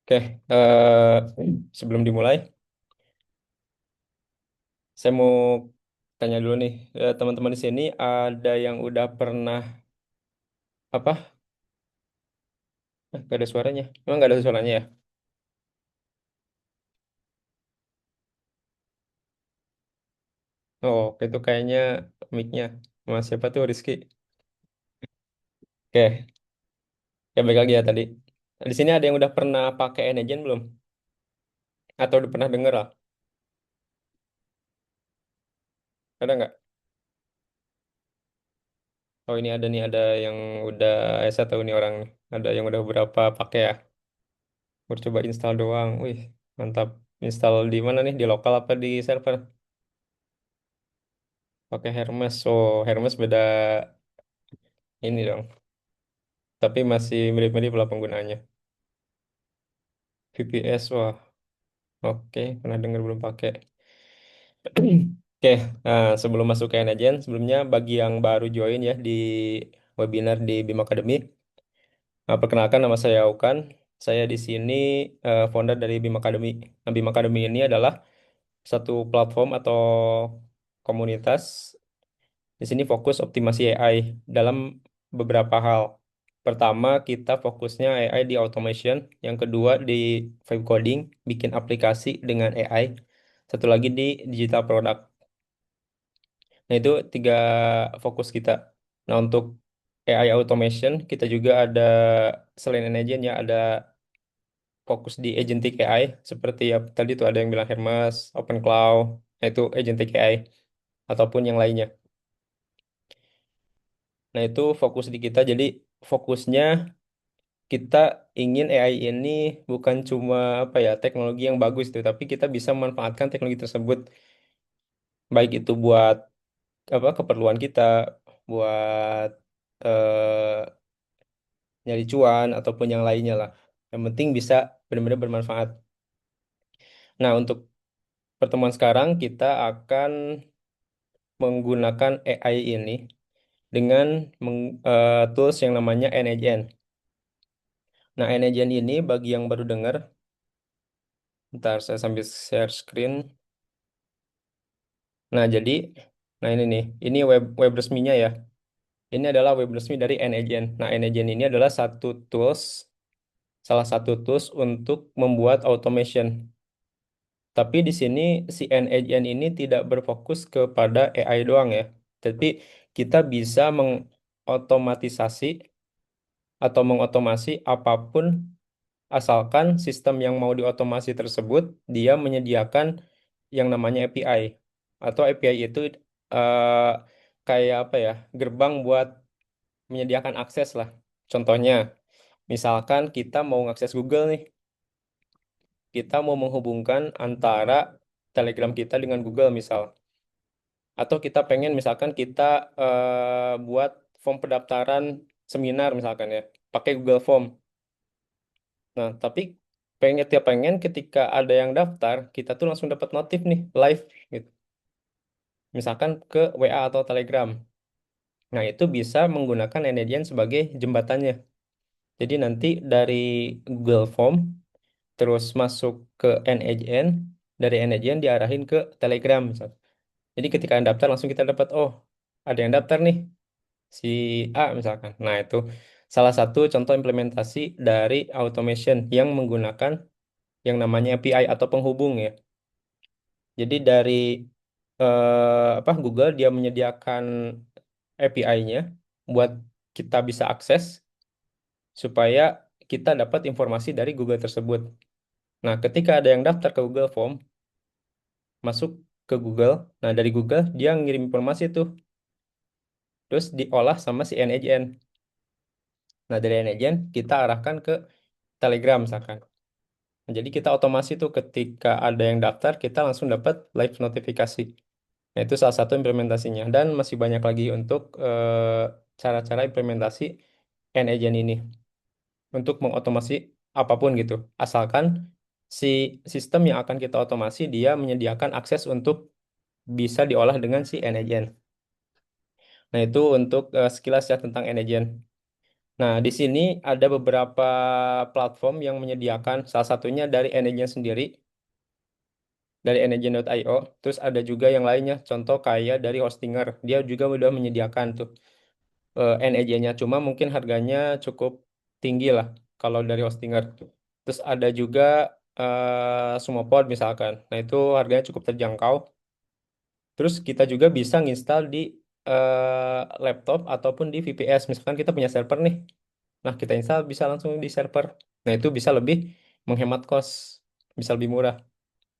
Oke, eh, sebelum dimulai, saya mau tanya dulu nih, teman-teman di sini ada yang udah pernah apa? Gak ada suaranya. Emang gak ada suaranya ya? Oh, itu kayaknya mic-nya. Mas siapa tuh Rizky? Oke, ya baik lagi ya tadi. Di sini ada yang udah pernah pakai N-Agent belum? Atau udah pernah denger lah? Ada nggak? Oh ini ada nih, ada yang udah, saya tahu nih orang nih. Ada yang udah beberapa pakai ya. Baru coba install doang. Wih, mantap. Install di mana nih? Di lokal apa di server? Pakai Hermes. Oh, Hermes beda ini dong. Tapi masih mirip-mirip lah penggunaannya. VPS, wah, oke, pernah dengar belum pakai. Oke, nah, sebelum masuk ke N-Agent, sebelumnya bagi yang baru join ya di webinar di BIM Academy, perkenalkan nama saya Aukan. Saya di sini founder dari BIM Academy. Nah, BIM Academy ini adalah satu platform atau komunitas. Di sini fokus optimasi AI dalam beberapa hal. Pertama, kita fokusnya AI di automation. Yang kedua, di vibe coding, bikin aplikasi dengan AI. Satu lagi di digital product. Nah, itu tiga fokus kita. Nah, untuk AI automation, kita juga ada, selain agent ya, ada fokus di agentic AI. Seperti ya, tadi tuh ada yang bilang Hermes, OpenCloud, nah, itu agentic AI. Ataupun yang lainnya. Nah, itu fokus di kita. Jadi, fokusnya kita ingin AI ini bukan cuma apa ya teknologi yang bagus tuh, tapi kita bisa memanfaatkan teknologi tersebut baik itu buat apa keperluan kita, buat eh, nyari cuan ataupun yang lainnya lah. Yang penting bisa benar-benar bermanfaat. Nah, untuk pertemuan sekarang kita akan menggunakan AI ini dengan tools yang namanya NagN. Nah, NagN ini bagi yang baru dengar, ntar saya sambil share screen. Nah, jadi, nah ini nih, ini web resminya ya. Ini adalah web resmi dari nAgent. Nah, nAgent ini adalah salah satu tools untuk membuat automation. Tapi di sini si nAgent ini tidak berfokus kepada AI doang ya. Tapi kita bisa mengotomatisasi atau mengotomasi apapun asalkan sistem yang mau diotomasi tersebut dia menyediakan yang namanya API. Atau API itu eh, kayak apa ya? Gerbang buat menyediakan akses lah. Contohnya, misalkan kita mau mengakses Google nih, kita mau menghubungkan antara Telegram kita dengan Google misal. Atau kita pengen misalkan kita buat form pendaftaran seminar misalkan ya, pakai Google Form. Nah, tapi pengen ketika ada yang daftar, kita tuh langsung dapat notif nih, live gitu. Misalkan ke WA atau Telegram. Nah, itu bisa menggunakan NADN sebagai jembatannya. Jadi nanti dari Google Form terus masuk ke NHN, dari NHN diarahin ke Telegram misal. Jadi ketika yang daftar langsung kita dapat, oh ada yang daftar nih, si A misalkan. Nah itu salah satu contoh implementasi dari automation yang menggunakan yang namanya API atau penghubung ya. Jadi dari apa Google dia menyediakan API-nya buat kita bisa akses supaya kita dapat informasi dari Google tersebut. Nah, ketika ada yang daftar ke Google Form, masuk ke Google. Nah, dari Google dia ngirim informasi tuh, terus diolah sama si nAgent. Nah, dari nAgent kita arahkan ke Telegram misalkan. Nah, jadi kita otomasi tuh ketika ada yang daftar, kita langsung dapat live notifikasi. Nah, itu salah satu implementasinya. Dan masih banyak lagi untuk cara-cara implementasi nAgent ini untuk mengotomasi apapun gitu. Asalkan si sistem yang akan kita otomasi dia menyediakan akses untuk bisa diolah dengan si nAgent. Nah, itu untuk sekilas ya tentang nAgent. Nah, di sini ada beberapa platform yang menyediakan, salah satunya dari N-Agent sendiri, dari N-Agent.io. Terus ada juga yang lainnya, contoh kayak dari Hostinger. Dia juga udah menyediakan tuh N-Agent-nya. Cuma mungkin harganya cukup tinggi lah kalau dari Hostinger. Terus ada juga Sumopod misalkan. Nah, itu harganya cukup terjangkau. Terus kita juga bisa nginstal di laptop ataupun di VPS. Misalkan kita punya server nih. Nah, kita install bisa langsung di server. Nah, itu bisa lebih menghemat kos, bisa lebih murah.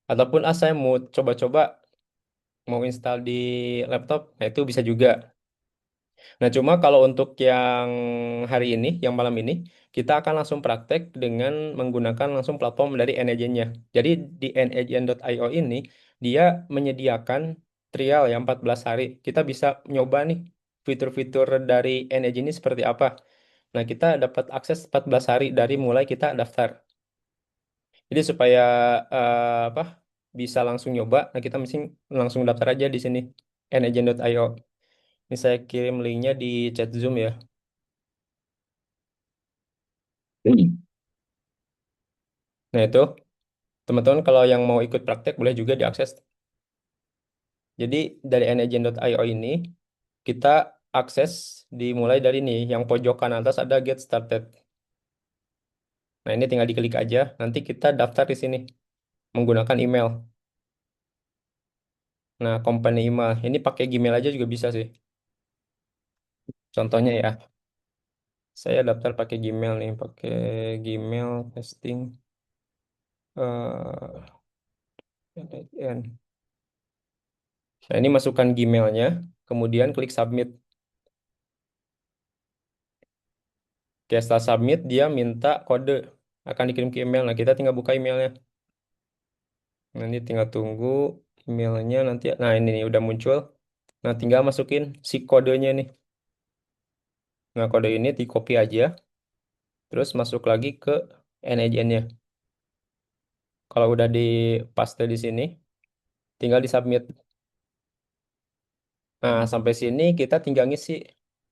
Ataupun saya mau coba-coba mau install di laptop, nah itu bisa juga. Nah, cuma kalau untuk yang hari ini, yang malam ini, kita akan langsung praktek dengan menggunakan langsung platform dari N-Agent-nya. Jadi di nagent.io ini, dia menyediakan trial yang 14 hari. Kita bisa nyoba nih fitur-fitur dari N-Agent ini seperti apa. Nah, kita dapat akses 14 hari dari mulai kita daftar. Jadi supaya apa bisa langsung nyoba, nah kita mesti langsung daftar aja di sini nagent.io. Ini saya kirim linknya di chat Zoom ya. Nah itu teman-teman kalau yang mau ikut praktek boleh juga diakses. Jadi dari nagent.io ini kita akses dimulai dari ini yang pojok kanan atas ada Get Started. Nah ini tinggal diklik aja. Nanti kita daftar di sini menggunakan email. Nah company email ini pakai Gmail aja juga bisa sih. Contohnya ya. Saya daftar pakai Gmail nih, pakai Gmail testing NN. Nah, ini masukkan Gmailnya, kemudian klik submit. Oke, setelah submit dia minta kode akan dikirim ke email. Nah, kita tinggal buka emailnya. Nanti tinggal tunggu emailnya nanti. Nah, ini nih udah muncul. Nah, tinggal masukin si kodenya nih. Nah, kode ini di copy aja, terus masuk lagi ke NIJN-nya. Kalau udah di paste di sini, tinggal di submit. Nah, sampai sini kita tinggal ngisi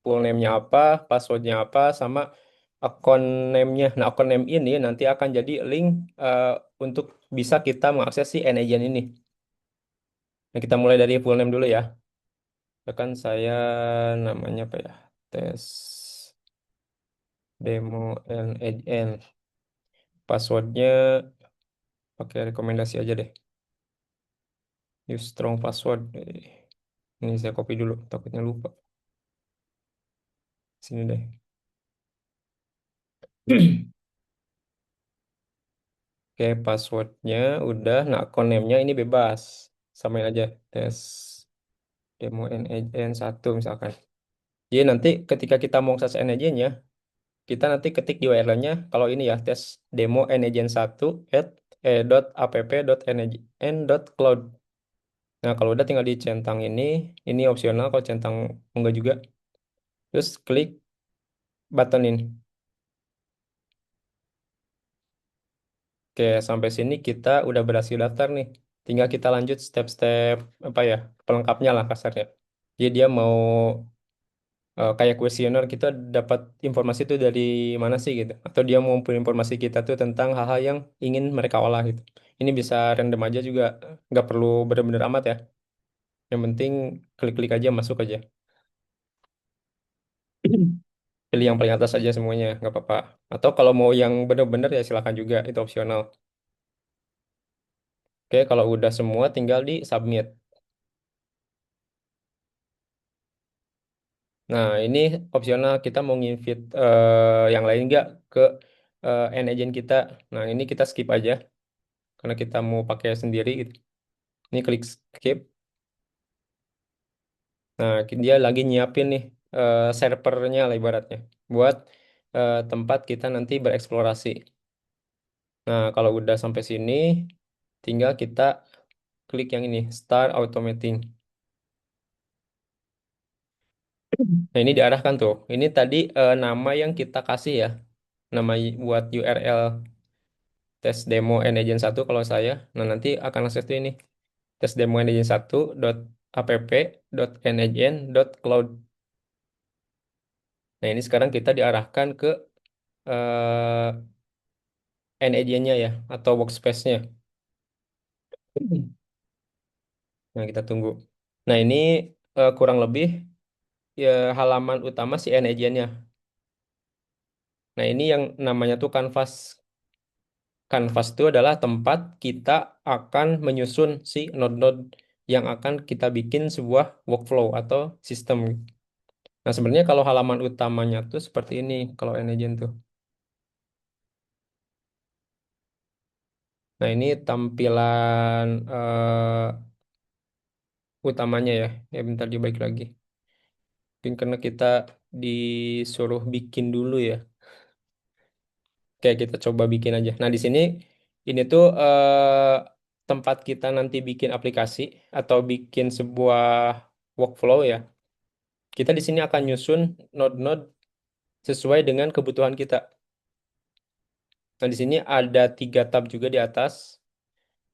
full name-nya apa, password-nya apa, sama akun name-nya. Nah, akun name ini nanti akan jadi link eh, untuk bisa kita mengakses si NAGN ini. Nah, kita mulai dari full name dulu ya. Misalkan saya namanya apa ya? Tes demo NAGN. Passwordnya pakai rekomendasi aja deh. Use strong password. Ini saya copy dulu, takutnya lupa. Sini deh. Oke, passwordnya udah. Nah, akun name-nya ini bebas. Samain aja. Tes demo NN1 misalkan. Jadi nanti ketika kita mau akses NN-nya, kita nanti ketik di URL-nya. Kalau ini ya, tes demo NN1 at .app.nn.cloud. Nah, kalau udah tinggal dicentang ini opsional kalau centang enggak juga. Terus klik button ini. Oke, sampai sini kita udah berhasil daftar nih. Tinggal kita lanjut step-step apa ya, pelengkapnya lah kasarnya. Jadi dia mau kayak kuesioner kita dapat informasi itu dari mana sih gitu. Atau dia mau ngumpulin informasi kita tuh tentang hal-hal yang ingin mereka olah gitu. Ini bisa random aja juga, nggak perlu bener-bener amat ya. Yang penting klik-klik aja masuk aja. Pilih yang paling atas aja semuanya, nggak apa-apa. Atau kalau mau yang bener-bener ya silakan juga, itu opsional. Oke, kalau udah semua tinggal di submit. Nah, ini opsional kita mau nginvite yang lain nggak ke agent kita. Nah, ini kita skip aja karena kita mau pakai sendiri gitu. Ini klik skip. Nah, dia lagi nyiapin nih servernya lah ibaratnya buat tempat kita nanti bereksplorasi. Nah, kalau udah sampai sini, tinggal kita klik yang ini, Start Automating. Nah, ini diarahkan tuh. Ini tadi nama yang kita kasih ya, nama buat URL tes demo Agent 1 kalau saya. Nah, nanti akan akses tuh ini. Tes demo Agent 1 app.nagent.cloud. Nah, ini sekarang kita diarahkan ke eh NAJ-nya ya, atau workspace-nya. Nah, kita tunggu. Nah, ini kurang lebih ya halaman utama si NAJ-nya. Nah, ini yang namanya tuh Canvas. Canvas itu adalah tempat kita akan menyusun si node-node yang akan kita bikin sebuah workflow atau sistem. Nah, sebenarnya kalau halaman utamanya tuh seperti ini kalau NAJ tuh. Nah, ini tampilan utamanya ya. Ya, bentar dia balik lagi. Mungkin karena kita disuruh bikin dulu ya. Kayak kita coba bikin aja. Nah, di sini ini tuh tempat kita nanti bikin aplikasi atau bikin sebuah workflow ya. Kita di sini akan nyusun node-node sesuai dengan kebutuhan kita. Nah, di sini ada 3 tab juga di atas.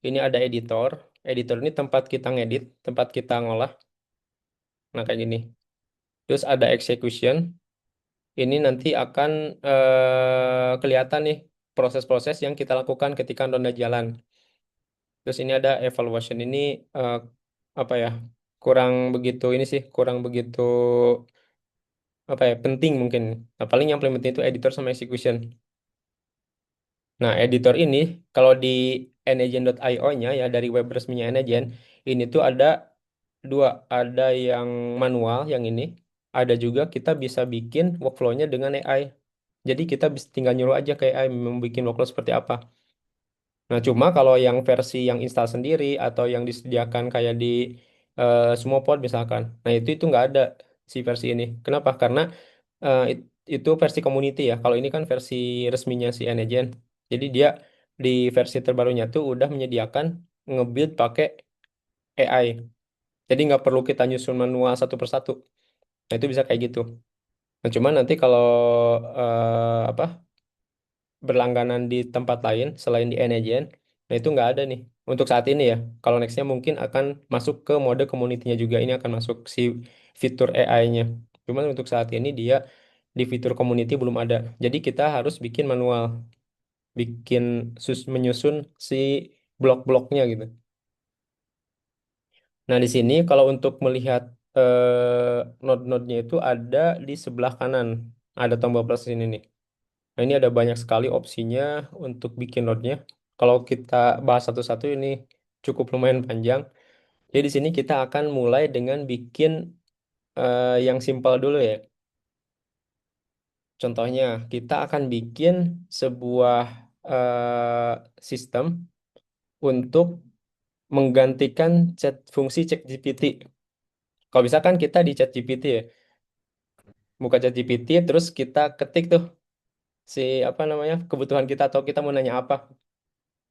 Ini ada editor. Editor ini tempat kita ngedit, tempat kita ngolah. Nah, kayak gini. Terus ada execution. Ini nanti akan kelihatan nih proses-proses yang kita lakukan ketika node jalan. Terus ini ada evaluation. Ini eh, apa ya? Kurang begitu ini sih, kurang begitu apa ya? Penting mungkin. Nah, paling yang paling penting itu editor sama execution. Nah, editor ini kalau di nagent.io-nya ya dari web resminya Nagent, ini tuh ada dua, ada yang manual yang ini, ada juga kita bisa bikin workflow-nya dengan AI. Jadi kita bisa tinggal nyuruh aja ke AI membuat workflow seperti apa. Nah, cuma kalau yang versi yang install sendiri atau yang disediakan kayak di semua pod misalkan, nah itu nggak ada si versi ini. Kenapa? Karena itu versi community ya. Kalau ini kan versi resminya si Nagent. Jadi dia di versi terbarunya tuh udah menyediakan nge-build pakai AI. Jadi nggak perlu kita nyusun manual satu persatu. Nah, itu bisa kayak gitu. Nah, cuman nanti kalau apa berlangganan di tempat lain selain di N-Agent, nah itu nggak ada nih untuk saat ini ya. Kalau nextnya mungkin akan masuk ke mode community-nya juga, ini akan masuk si fitur AI-nya. Cuman untuk saat ini dia di fitur community belum ada. Jadi kita harus bikin manual, bikin menyusun si blok-bloknya gitu. Nah, di sini kalau untuk melihat node-node-nya itu ada di sebelah kanan. Ada tombol plus ini nih. Nah, ini ada banyak sekali opsinya untuk bikin node-nya. Kalau kita bahas satu-satu ini cukup lumayan panjang. Jadi di sini kita akan mulai dengan bikin yang simpel dulu ya. Contohnya, kita akan bikin sebuah sistem untuk menggantikan fungsi chat GPT. Kalau misalkan kita di chat GPT ya, buka chat GPT terus kita ketik tuh si apa namanya kebutuhan kita atau kita mau nanya apa.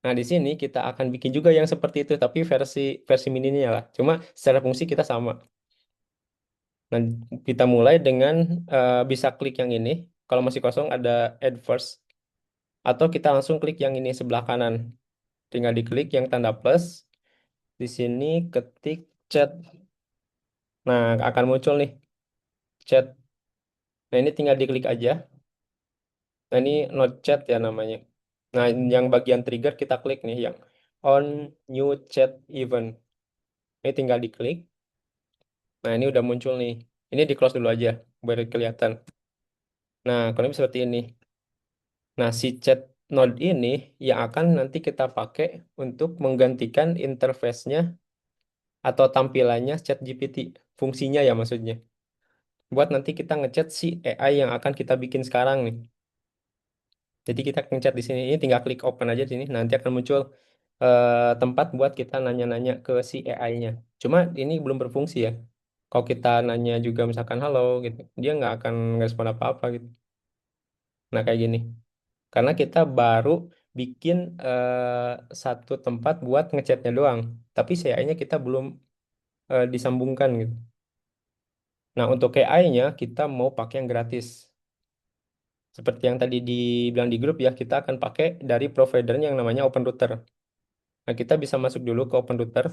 Nah, di sini kita akan bikin juga yang seperti itu, tapi versi versi mininya lah. Cuma secara fungsi kita sama. Nah, kita mulai dengan bisa klik yang ini. Kalau masih kosong ada add first. Atau kita langsung klik yang ini sebelah kanan. Tinggal diklik yang tanda plus. Di sini ketik chat. Nah, akan muncul nih chat. Nah, ini tinggal diklik aja. Nah, ini node chat ya namanya. Nah, yang bagian trigger kita klik nih yang on new chat event. Ini tinggal diklik. Nah, ini udah muncul nih. Ini di close dulu aja biar kelihatan. Nah, kalau ini seperti ini. Nah, si chat node ini yang akan nanti kita pakai untuk menggantikan interface-nya atau tampilannya chat GPT. Fungsinya ya maksudnya. Buat nanti kita ngechat si AI yang akan kita bikin sekarang nih. Jadi kita ngechat di sini. Ini tinggal klik open aja di sini. Nanti akan muncul tempat buat kita nanya-nanya ke si AI-nya. Cuma ini belum berfungsi ya. Kalau kita nanya juga misalkan halo gitu, dia nggak akan respon apa-apa gitu. Nah, kayak gini. Karena kita baru bikin satu tempat buat ngechatnya doang. Tapi si AI-nya kita belum disambungkan gitu. Nah, untuk AI-nya kita mau pakai yang gratis. Seperti yang tadi dibilang di grup ya, kita akan pakai dari providernya yang namanya OpenRouter. Nah, kita bisa masuk dulu ke OpenRouter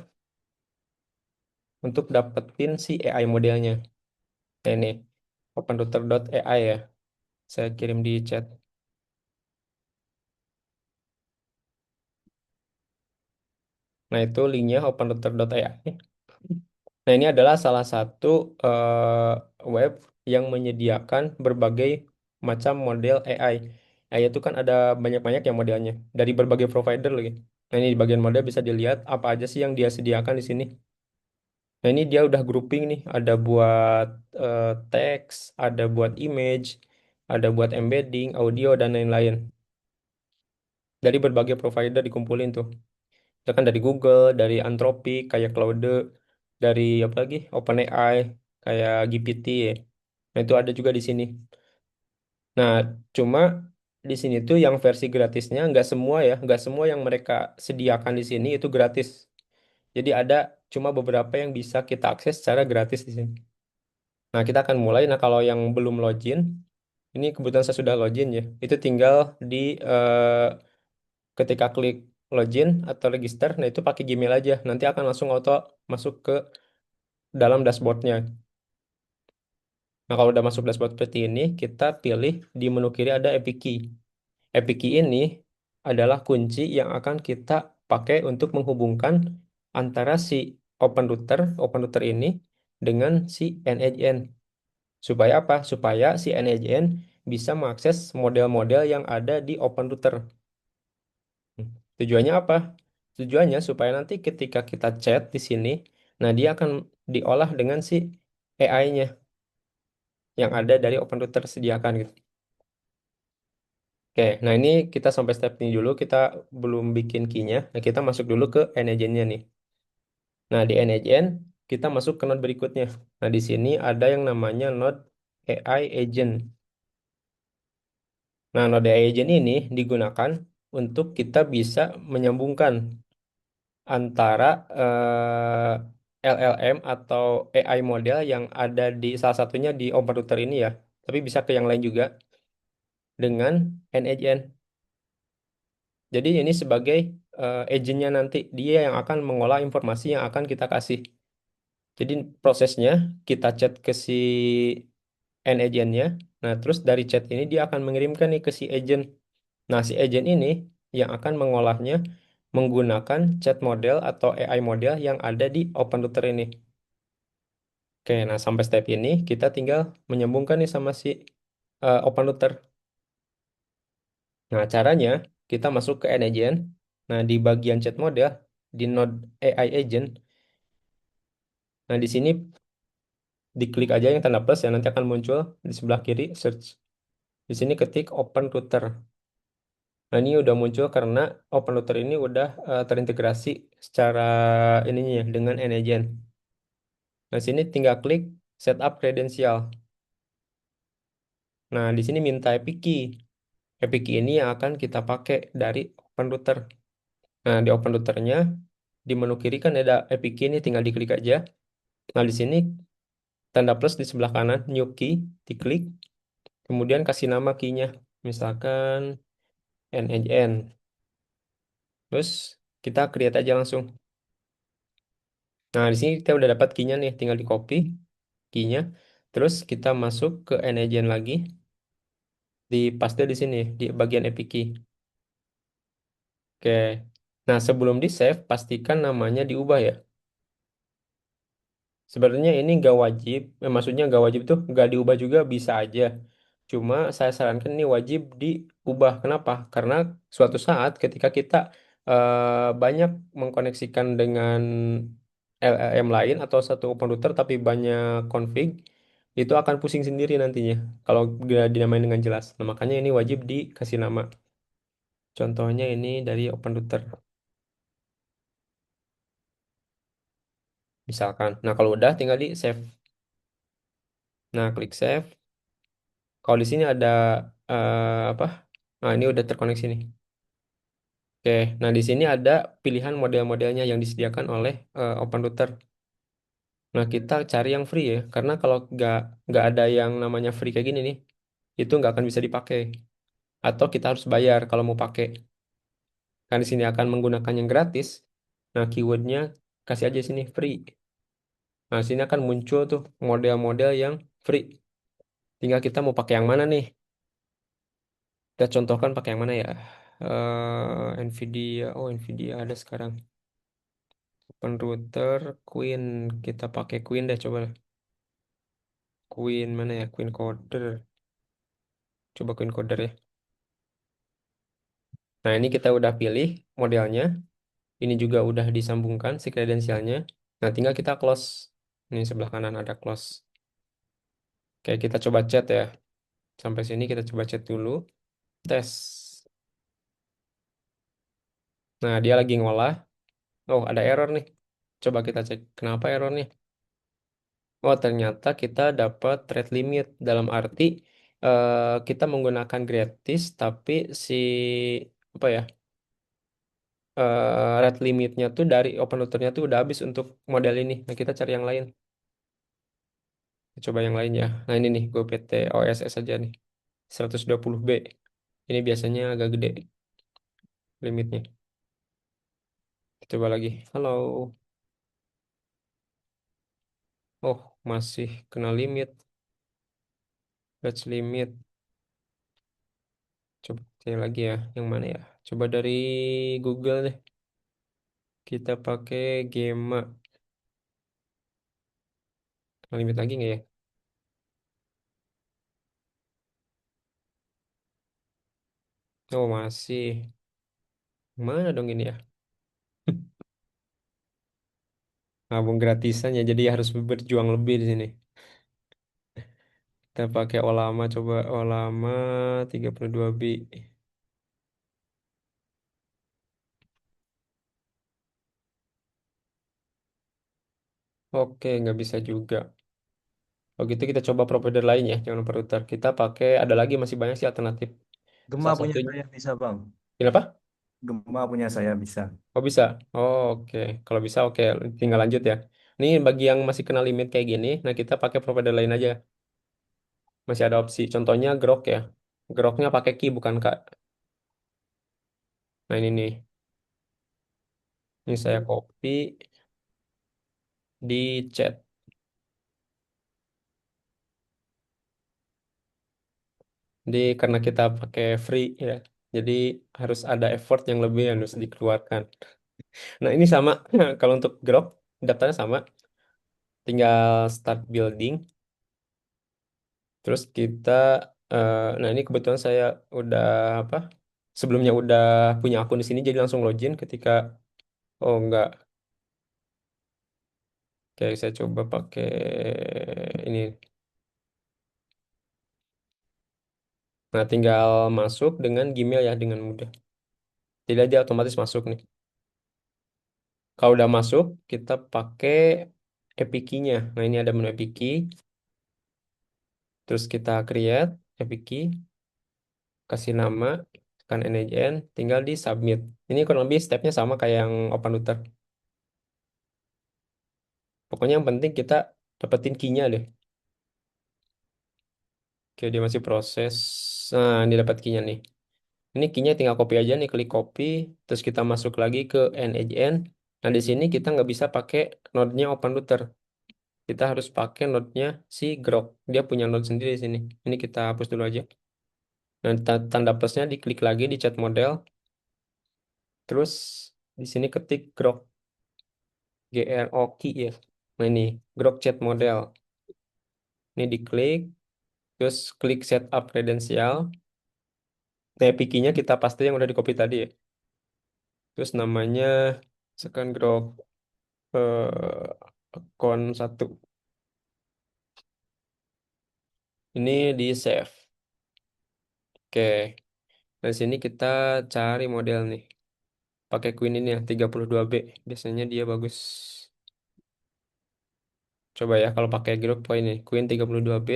untuk dapetin si AI modelnya. Nah, ini. openrouter.ai ya. Saya kirim di chat. Nah, itu linknya openrouter.ai. Nah, ini adalah salah satu web yang menyediakan berbagai macam model AI. AI itu kan ada banyak-banyak yang modelnya dari berbagai provider lagi. Nah, ini di bagian model bisa dilihat apa aja sih yang dia sediakan di sini. Nah, ini dia udah grouping nih, ada buat teks, ada buat image, ada buat embedding, audio dan lain-lain. Dari berbagai provider dikumpulin tuh. Itu kan dari Google, dari Anthropic, kayak Claude, dari apa lagi? OpenAI, kayak GPT ya. Nah, itu ada juga di sini. Nah, cuma di sini tuh yang versi gratisnya nggak semua ya, nggak semua yang mereka sediakan di sini itu gratis. Jadi ada cuma beberapa yang bisa kita akses secara gratis di sini. Nah, kita akan mulai. Nah, kalau yang belum login, ini kebetulan saya sudah login ya. Itu tinggal di ketika klik login atau register, nah itu pakai Gmail aja. Nanti akan langsung auto masuk ke dalam dashboardnya. Nah, kalau udah masuk dashboard seperti ini, kita pilih di menu kiri ada Epic Key. Epic Key ini adalah kunci yang akan kita pakai untuk menghubungkan antara si open router ini dengan si NHN. Supaya apa? Supaya si NHN bisa mengakses model-model yang ada di open router. Tujuannya apa? Tujuannya supaya nanti ketika kita chat di sini, nah dia akan diolah dengan si AI-nya yang ada dari open router sediakan gitu. Oke, nah ini kita sampai step ini dulu, kita belum bikin key-nya. Nah, kita masuk dulu ke NagentNet-nya nih. Nah, di NagentNet kita masuk ke node berikutnya. Nah, di sini ada yang namanya node AI agent. Nah, node AI agent ini digunakan untuk kita bisa menyambungkan antara LLM atau AI model yang ada di salah satunya di open router ini ya, tapi bisa ke yang lain juga dengan NagentNet. Jadi ini sebagai agentnya nanti dia yang akan mengolah informasi yang akan kita kasih. Jadi prosesnya kita chat ke si end agentnya. Nah, terus dari chat ini dia akan mengirimkan nih ke si agent. Nah, si agent ini yang akan mengolahnya menggunakan chat model atau AI model yang ada di open router ini. Oke, nah sampai step ini kita tinggal menyambungkan nih sama si open router. Nah, caranya kita masuk ke end agent. Nah, di bagian chat model di node AI agent. Nah, di sini diklik aja yang tanda plus ya nanti akan muncul di sebelah kiri search. Di sini ketik open router. Nah, ini udah muncul karena open router ini udah terintegrasi secara ininya ya, dengan Nagent. Nah, sini tinggal klik setup kredensial. Nah, di sini minta API key. API key ini yang akan kita pakai dari open router. Nah, di open routernya di menu kiri kan ada API key ini tinggal diklik aja. Nah, di sini tanda plus di sebelah kanan new key diklik. Kemudian kasih nama key-nya. Misalkan NHN. Terus kita create aja langsung. Nah, di sini kita udah dapat key-nya nih, tinggal di copy key-nya. Terus kita masuk ke NagentNet lagi, di paste di sini, di bagian API key. Oke. Nah, sebelum di save, pastikan namanya diubah ya. Sebenarnya ini nggak wajib, maksudnya nggak wajib tuh, nggak diubah juga bisa aja. Cuma saya sarankan ini wajib diubah. Kenapa? Karena suatu saat ketika kita banyak mengkoneksikan dengan LLM lain atau satu open router tapi banyak config, itu akan pusing sendiri nantinya kalau nggak dinamain dengan jelas. Nah, makanya ini wajib dikasih nama. Contohnya ini dari open router, misalkan. Nah, kalau udah tinggal di save. Nah, klik save. Kalau di sini ada apa? Nah, ini udah terkoneksi nih. Oke, nah di sini ada pilihan model-modelnya yang disediakan oleh open router. Nah, kita cari yang free ya, karena kalau nggak ada yang namanya free kayak gini nih, itu nggak akan bisa dipakai. Atau kita harus bayar kalau mau pakai. Karena di sini akan menggunakan yang gratis. Nah, keywordnya kasih aja sini free. Nah, sini akan muncul tuh model-model yang free. Tinggal kita mau pakai yang mana nih? Kita contohkan pakai yang mana ya? Nvidia. Oh, Nvidia ada sekarang. Open router, Queen. Kita pakai Queen deh, coba. Queen mana ya? Queen Coder. Coba Queen Coder ya. Nah, ini kita udah pilih modelnya. Ini juga udah disambungkan si kredensialnya. Nah, tinggal kita close. Ini sebelah kanan ada close. Oke, kita coba chat ya. Sampai sini kita coba chat dulu. Tes. Nah, dia lagi ngolah. Oh, ada error nih. Coba kita cek kenapa errornya. Oh, ternyata kita dapat rate limit. Dalam arti kita menggunakan gratis, tapi si apa ya rate limitnya tuh dari open routernya tuh udah habis untuk model ini. Nah, kita cari yang lain. Coba yang lain ya. Nah, ini nih, Go PT OSS aja nih. 120B. Ini biasanya agak gede limitnya. Coba lagi. Halo. Oh, masih kena limit. Batch limit. Coba cari lagi ya. Yang mana ya? Coba dari Google deh. Kita pakai Gema. Kena limit lagi nggak ya? Oh, masih. Mana dong ini ya? Nabung gratisan ya, jadi harus berjuang lebih di sini. Kita pakai Olama, coba Olama 32B. Oke, nggak bisa juga. Oh gitu kita coba provider lain ya, jangan lupa router. Kita pakai, ada lagi masih banyak sih alternatif. Gema Salah punya satunya, saya bisa bang. kenapa? Gema punya saya bisa. Oh bisa. Oh, oke. Kalau bisa oke, tinggal lanjut ya. Ini bagi yang masih kena limit kayak gini, nah kita pakai provider lain aja. Masih ada opsi. Contohnya Grok ya. Groknya pakai key bukan Kak. Nah ini nih. Ini saya copy di chat. Jadi karena kita pakai free ya. Jadi harus ada effort yang lebih yang harus dikeluarkan. Nah ini sama. Kalau untuk Grok, daftarnya sama. Tinggal start building. Terus kita, nah ini kebetulan saya udah apa? Sebelumnya udah punya akun di sini, jadi langsung login ketika, oh enggak, kayak saya coba pakai ini. Nah, tinggal masuk dengan Gmail ya dengan mudah. Tidak dia otomatis masuk nih. Kalau udah masuk, kita pakai Epic Key-nya. Nah, ini ada menu Epic Key. Terus kita create Epic Key, kasih nama, tekan NaN, tinggal di submit. Ini kurang lebih stepnya sama kayak yang OpenRouter. Pokoknya yang penting kita dapetin key-nya deh. Oke, dia masih proses. Nah, ini dapat key-nya nih. Ini key-nya tinggal copy aja nih, klik copy, terus kita masuk lagi ke NaN. Nah, di sini kita nggak bisa pakai node-nya OpenRouter. Kita harus pakai node-nya si Grok. Dia punya node sendiri di sini. Ini kita hapus dulu aja. Nah, tanda plusnya diklik lagi di chat model. Terus di sini ketik Grok, GROK ya. Nah, ini Grok chat model. Ini diklik, terus klik setup kredensial. Nah, pikinya kita paste yang udah di copy tadi ya. Terus namanya sekan Grok akun satu. Ini di save. Oke. Dari sini kita cari model nih. Pakai Queen ini ya 32B. Biasanya dia bagus. Coba ya kalau pakai Grok point ini Queen 32B.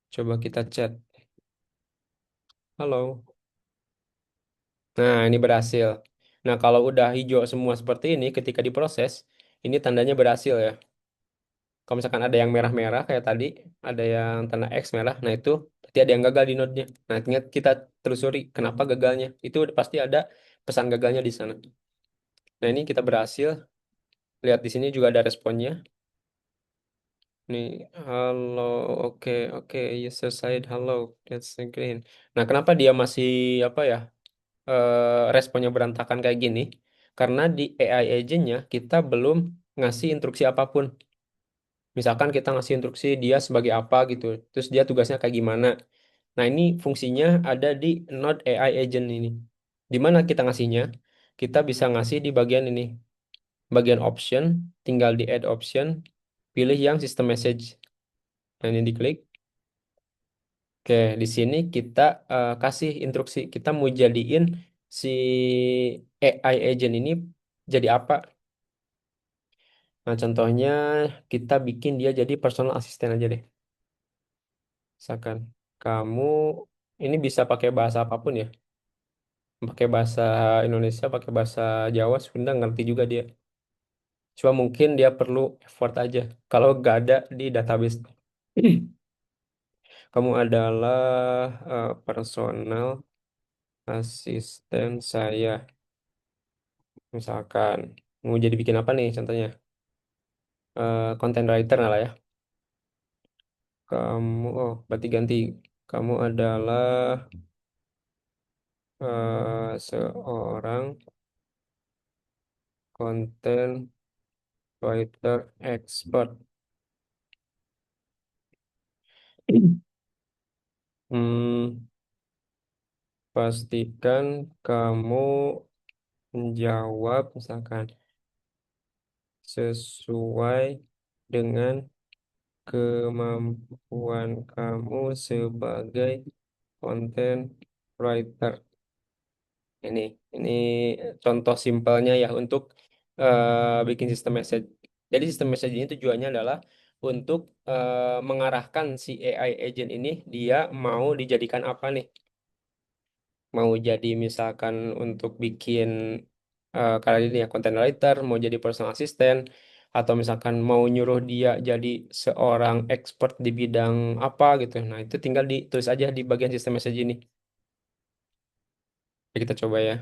Coba kita chat. Halo. Nah, ini berhasil. Nah, kalau udah hijau semua seperti ini ketika diproses, ini tandanya berhasil ya. Kalau misalkan ada yang merah-merah kayak tadi, ada yang tanda X merah, nah itu berarti ada yang gagal di node-nya. Nah, tinggal kita telusuri kenapa gagalnya. Itu pasti ada pesan gagalnya di sana. Nah, ini kita berhasil. Lihat di sini juga ada responnya. Nih, halo, oke, oke, user side, halo, that's green. Nah, kenapa dia masih apa ya? Responnya berantakan kayak gini? Karena di AI agent-nya kita belum ngasih instruksi apapun. Misalkan kita ngasih instruksi dia sebagai apa gitu, terus dia tugasnya kayak gimana. Nah, ini fungsinya ada di Node AI agent ini. Di mana kita ngasihnya? Kita bisa ngasih di bagian ini, bagian option, tinggal di add option, pilih yang system message. Nah, ini diklik. Oke, di sini kita kasih instruksi kita mau jadiin si AI agent ini jadi apa. Nah, contohnya kita bikin dia jadi personal assistant aja deh. Misalkan kamu ini bisa pakai bahasa apapun ya. Pakai bahasa Indonesia, pakai bahasa Jawa, Sunda, ngerti juga dia. Cuma mungkin dia perlu effort aja. Kalau nggak ada di database. Kamu adalah personal asisten saya. Misalkan mau jadi bikin apa nih contohnya? Content writer lah ya. Kamu, oh berarti ganti. Kamu adalah seorang content writer expert. Hmm, pastikan kamu menjawab misalkan sesuai dengan kemampuan kamu sebagai content writer. Ini ini contoh simpelnya ya untuk bikin sistem message. Jadi sistem message ini tujuannya adalah untuk mengarahkan si AI agent ini dia mau dijadikan apa nih? Mau jadi misalkan untuk bikin kali ini ya content writer, mau jadi personal assistant, atau misalkan mau nyuruh dia jadi seorang expert di bidang apa gitu. Nah, itu tinggal ditulis aja di bagian sistem message ini. Ya, kita coba ya.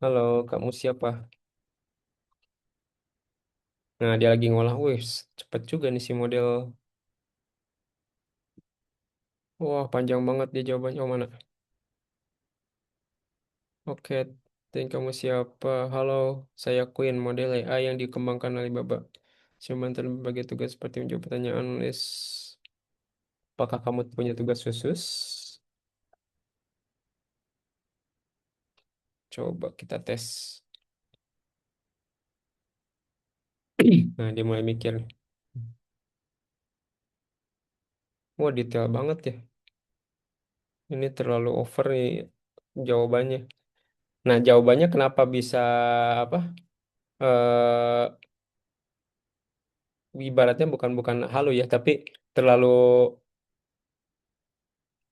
Halo, kamu siapa? Nah, dia lagi ngolah. Wih, cepet juga nih si model. Wah, panjang banget dia jawabannya. Oh, mana? Oke, kamu siapa? Halo, saya Queen, model AI yang dikembangkan Alibaba. Cuman berbagai tugas seperti menjawab pertanyaan list. Apakah kamu punya tugas khusus? Coba kita tes. Nah, dia mulai mikir. Wah, detail banget ya. Ini terlalu over nih jawabannya. Nah, jawabannya kenapa bisa apa? Ibaratnya bukan bukan halu ya, tapi terlalu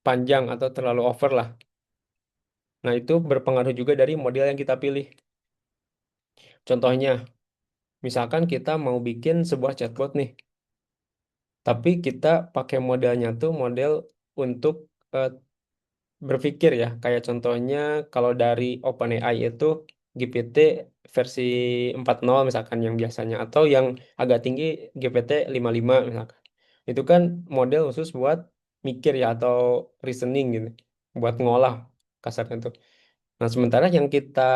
panjang atau terlalu over lah. Nah, itu berpengaruh juga dari model yang kita pilih. Contohnya, misalkan kita mau bikin sebuah chatbot nih, tapi kita pakai modelnya tuh model untuk eh, berpikir ya. Kayak contohnya kalau dari OpenAI itu GPT versi 4.0 misalkan yang biasanya, atau yang agak tinggi GPT 5.5 misalkan. Itu kan model khusus buat mikir ya atau reasoning gitu, buat ngolah kasarnya tuh. Nah, sementara yang kita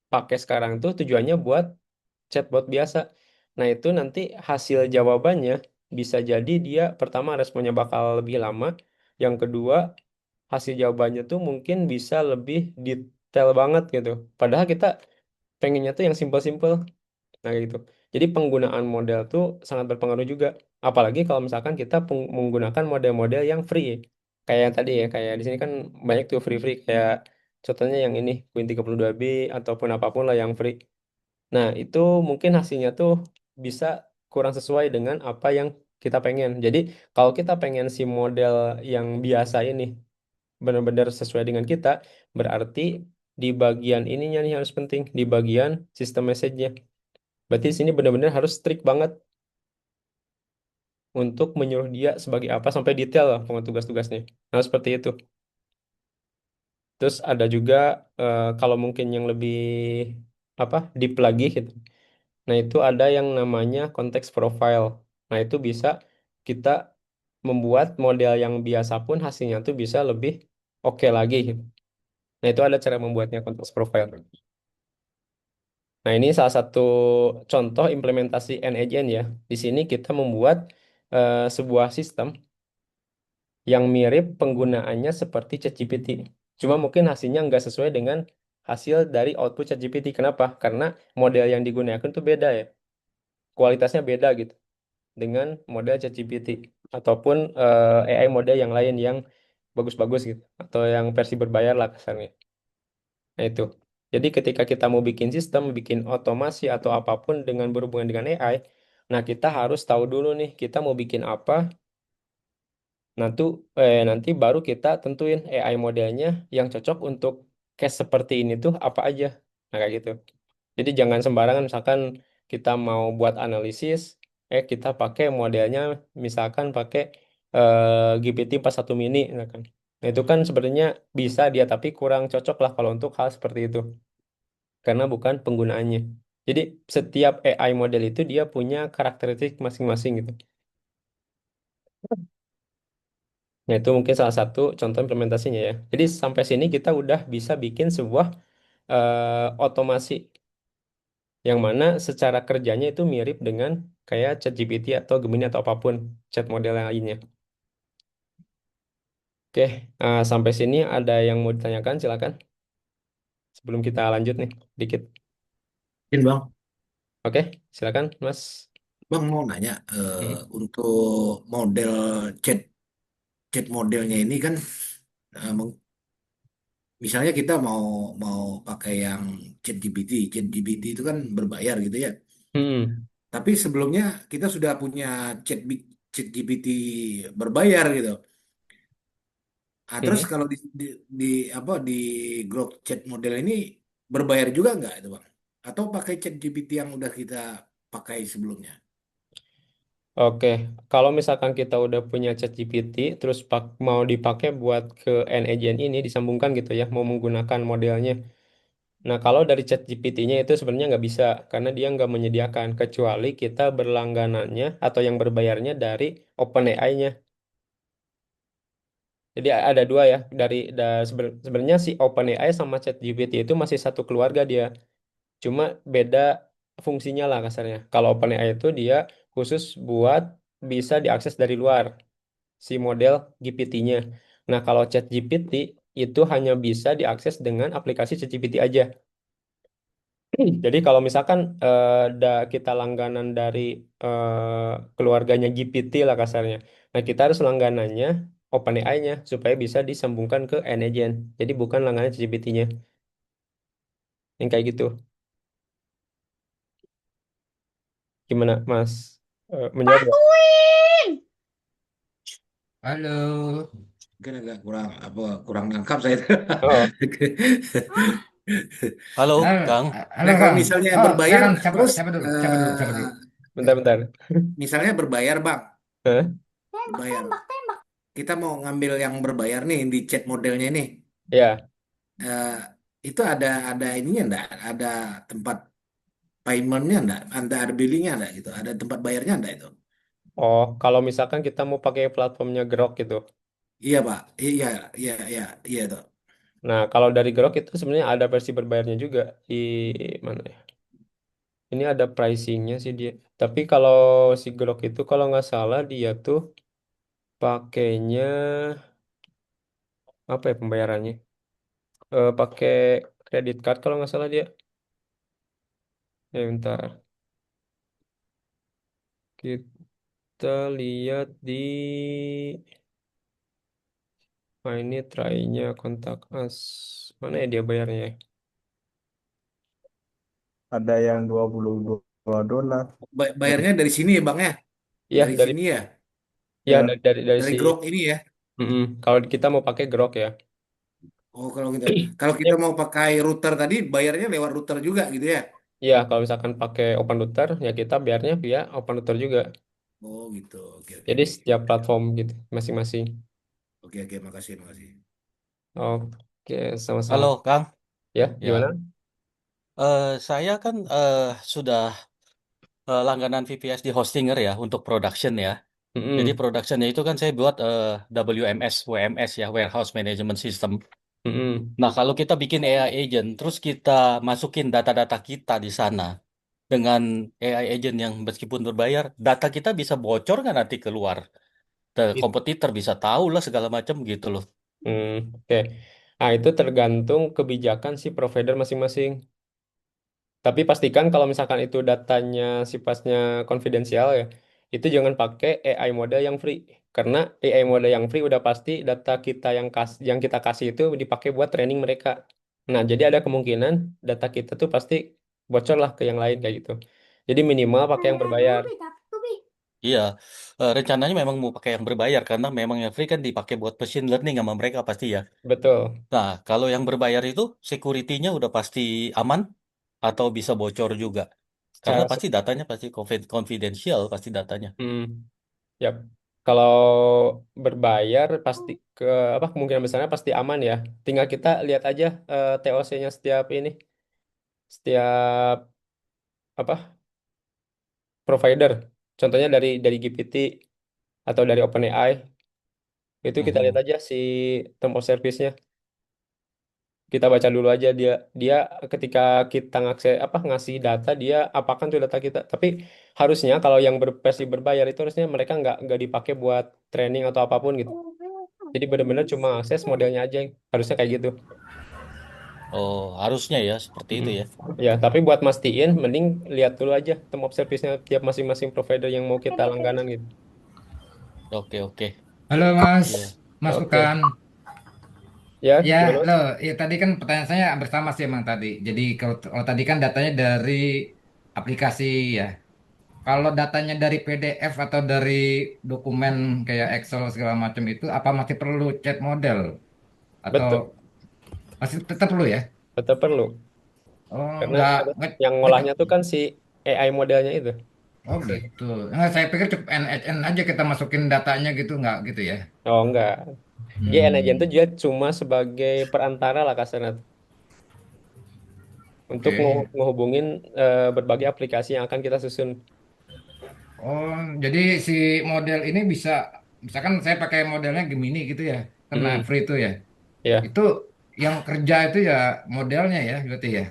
pakai sekarang tuh tujuannya buat chatbot biasa. Nah, itu nanti hasil jawabannya bisa jadi dia pertama responnya bakal lebih lama. Yang kedua, hasil jawabannya tuh mungkin bisa lebih detail banget gitu. Padahal kita pengennya tuh yang simple-simple. Nah, gitu. Jadi penggunaan model tuh sangat berpengaruh juga. Apalagi kalau misalkan kita menggunakan model-model yang free. Kayak yang tadi ya, kayak di sini kan banyak tuh free-free. Kayak contohnya yang ini, Win32B ataupun apapun lah yang free. Nah, itu mungkin hasilnya tuh bisa kurang sesuai dengan apa yang kita pengen. Jadi, kalau kita pengen si model yang biasa ini benar-benar sesuai dengan kita, berarti di bagian ininya nih harus penting, di bagian sistem message-nya. Berarti di sini benar-benar harus strict banget untuk menyuruh dia sebagai apa sampai detail lah pokoknya tugas-tugasnya. Nah, seperti itu. Terus ada juga kalau mungkin yang lebih apa deep lagi gitu. Nah, itu ada yang namanya konteks profile. Nah, itu bisa kita membuat model yang biasa pun hasilnya tuh bisa lebih oke lagi. Nah, itu ada cara membuatnya konteks profile. Nah, ini salah satu contoh implementasi N-Agent ya. Di sini kita membuat sebuah sistem yang mirip penggunaannya seperti ChatGPT. Cuma mungkin hasilnya nggak sesuai dengan hasil dari output ChatGPT. Kenapa? Karena model yang digunakan tuh beda ya. Kualitasnya beda gitu dengan model ChatGPT ataupun AI model yang lain yang bagus-bagus gitu atau yang versi berbayar lah kasarnya. Nah itu. Jadi ketika kita mau bikin sistem, bikin otomasi atau apapun dengan berhubungan dengan AI, nah kita harus tahu dulu nih kita mau bikin apa. Nanti baru kita tentuin AI modelnya yang cocok untuk case seperti ini tuh apa aja. Nah kayak gitu. Jadi jangan sembarangan misalkan kita mau buat analisis, kita pakai modelnya misalkan pakai GPT satu mini, nah kan. Nah, itu kan sebenarnya bisa dia tapi kurang cocok lah kalau untuk hal seperti itu karena bukan penggunaannya. Jadi setiap AI model itu dia punya karakteristik masing-masing gitu. Nah, itu mungkin salah satu contoh implementasinya ya. Jadi sampai sini kita udah bisa bikin sebuah otomasi yang mana secara kerjanya itu mirip dengan kayak ChatGPT atau Gemini atau apapun chat model yang lainnya. Oke, sampai sini ada yang mau ditanyakan, silakan. Sebelum kita lanjut nih, dikit. Mungkin Bang, Oke, silakan, Mas. Bang mau nanya Mhm. untuk model chat chat modelnya ini kan misalnya kita mau mau pakai yang ChatGPT itu kan berbayar gitu ya. Hmm. Tapi sebelumnya kita sudah punya ChatGPT berbayar gitu. Nah, terus Hmm. kalau di apa di Grok chat model ini berbayar juga nggak itu Bang? Atau pakai ChatGPT yang udah kita pakai sebelumnya? Oke, kalau misalkan kita udah punya ChatGPT, terus mau dipakai buat ke N-Agent ini, disambungkan gitu ya, mau menggunakan modelnya. Nah, kalau dari ChatGPT-nya itu sebenarnya nggak bisa, karena dia nggak menyediakan, kecuali kita berlangganannya atau yang berbayarnya dari OpenAI-nya. Jadi ada dua ya, sebenarnya si OpenAI sama ChatGPT itu masih satu keluarga dia, cuma beda fungsinya lah kasarnya. Kalau OpenAI itu dia khusus buat bisa diakses dari luar si model GPT-nya. Nah, kalau ChatGPT itu hanya bisa diakses dengan aplikasi ChatGPT aja. Jadi kalau misalkan kita langganan dari keluarganya GPT lah kasarnya. Nah, kita harus langganannya OpenAI-nya supaya bisa disambungkan ke N-Agent. Jadi bukan langganan ChatGPT-nya. Yang kayak gitu. Gimana, Mas? Menjawab nggak? Halo. Mungkin agak kurang apa kurang nangkap saya. Oh, Halo, Nah, Kang. nah, Halo kalau Kang. misalnya Oh, berbayar silakan siapa terus siapa dulu? Siapa dulu? Siapa eh, dulu? bentar-bentar. misalnya berbayar Bang, Hah? berbayar. Kita mau ngambil yang berbayar nih di chat modelnya ini. Ya. Eh, itu ada ininya enggak? Ada tempat paymentnya enggak? Ada billingnya enggak gitu? Ada tempat bayarnya enggak itu? Oh, kalau misalkan kita mau pakai platformnya Grok gitu. Iya Pak, iya iya iya iya itu. Nah, kalau dari Grok itu sebenarnya ada versi berbayarnya juga di mana ya? Ini ada pricingnya sih dia. Tapi kalau si Grok itu kalau nggak salah dia tuh pakainya apa ya pembayarannya? Pakai kredit card kalau nggak salah dia. Ya bentar. Kita lihat di ini try-nya kontak us. Mana ya dia bayarnya ya? Ada yang $22. Bayarnya dari sini ya Bang ya? Iya Dari dari sini ya? ya Ya, dari Dari si Grok ini ya? Mm-mm. Kalau kita mau pakai Grok ya. Oh kalau kita mau pakai router tadi bayarnya lewat router juga gitu ya? Iya, kalau misalkan pakai open router ya kita bayarnya via open router juga. Oh gitu, oke oke Jadi oke oke. setiap platform gitu masing-masing. Oke oke makasih makasih. Oke, sama-sama. Halo, Kang. Ya, gimana? Ya, saya kan sudah langganan VPS di Hostinger ya untuk production ya. Jadi Mm-mm. productionnya itu kan saya buat WMS, WMS ya, Warehouse Management System. Mm-mm. Nah, kalau kita bikin AI agent, terus kita masukin data-data kita di sana dengan AI agent yang meskipun berbayar, data kita bisa bocor nggak nanti keluar? It- Kompetitor bisa tahu lah segala macam gitu loh. Oke. Nah, itu tergantung kebijakan si provider masing-masing. Tapi pastikan kalau misalkan itu datanya sifatnya konfidensial ya, itu jangan pakai AI model yang free. Karena AI model yang free udah pasti data kita yang kita kasih itu dipakai buat training mereka. Nah, jadi ada kemungkinan data kita tuh pasti bocor lah ke yang lain kayak gitu. Jadi minimal pakai yang berbayar. Iya, rencananya memang mau pakai yang berbayar karena memang yang free kan dipakai buat machine learning sama mereka pasti ya. Betul. Nah, kalau yang berbayar itu security-nya udah pasti aman atau bisa bocor juga. Karena Saya, pasti datanya pasti confidential pasti datanya. hmm, yap. Kalau berbayar pasti ke apa kemungkinan besarnya pasti aman ya. Tinggal kita lihat aja TOC-nya setiap ini, setiap apa provider. Contohnya dari GPT atau dari OpenAI, itu kita lihat Mhm. aja si term of service-nya. Kita baca dulu aja dia dia ketika kita ngasih data dia apakan tuh data kita. Tapi harusnya kalau yang versi berbayar itu harusnya mereka nggak dipakai buat training atau apapun gitu. Jadi benar-benar cuma akses modelnya aja. Harusnya kayak gitu. Oh, harusnya ya seperti itu Mm-mm. ya. Ya, tapi buat mastiin, mending lihat dulu aja term of service-nya tiap masing-masing provider yang mau kita langganan gitu. Oke, oke. Halo Mas, Iya. Mas Oke. Ukan. Ya, Ya, gimana lo, Mas? ya tadi kan pertanyaan saya bersama sih emang tadi. Jadi kalau tadi kan datanya dari aplikasi ya. Kalau datanya dari PDF atau dari dokumen kayak Excel segala macam itu, apa masih perlu chat model atau Betul, masih tetap perlu ya? tetap perlu. Oh, Karena apa, nggak, yang ngolahnya tuh kan si AI modelnya itu. oh gitu. Nggak, saya pikir cukup NHN aja kita masukin datanya gitu, nggak gitu ya? Oh, enggak. GN Agent itu Hmm, dia cuma sebagai perantara lah kasarnya untuk oke. ngehubungin berbagai aplikasi yang akan kita susun. Oh, jadi si model ini bisa, misalkan saya pakai modelnya Gemini gitu ya, kena Mm-mm. free itu ya. Ya, Itu yang kerja itu ya modelnya ya, berarti ya,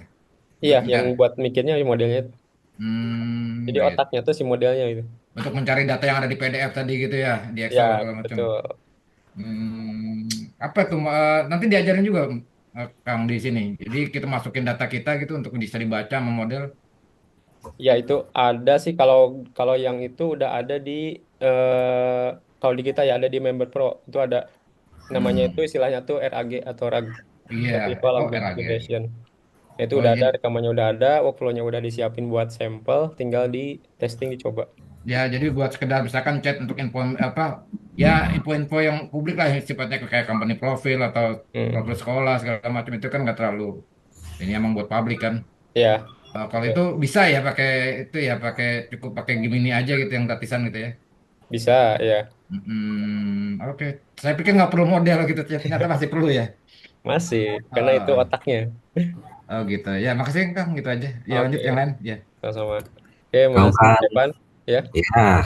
iya, untuk yang mencari. buat mikirnya modelnya itu. Jadi Gitu. otaknya tuh si modelnya itu. Untuk mencari data yang ada di PDF tadi gitu ya, di Excel Ya, segala macam. betul. Apa tuh? Nanti diajarin juga Kang di sini. Jadi kita masukin data kita gitu untuk bisa dibaca sama model. Ya, itu ada sih kalau kalau yang itu udah ada di kalau di kita ya ada di Member Pro. Itu ada namanya itu Hmm, istilahnya tuh RAG atau RAG, iya. Retrieval Oh, Augmented RAG. Generation. Nah, itu Oh, udah ada, iya. rekamannya udah ada, workflow-nya udah disiapin buat sampel, tinggal di testing dicoba. Ya, jadi buat sekedar misalkan chat untuk info apa ya info-info yang publik lah yang sifatnya kayak company profil atau Hmm. profil sekolah segala macam itu kan nggak terlalu ini emang buat publik kan. Ya, Kalau itu bisa ya pakai itu ya pakai cukup pakai Gemini aja gitu yang gratisan gitu ya. bisa ya. Oke. Saya pikir nggak perlu model gitu ternyata masih perlu ya. Masih, karena itu Ah, otaknya. oh gitu. Ya makasih Kang gitu aja. Ya lanjut yang Oke, lain ya. sama-sama. Oke, Kamu Mas kan, Evan. Ya, ya,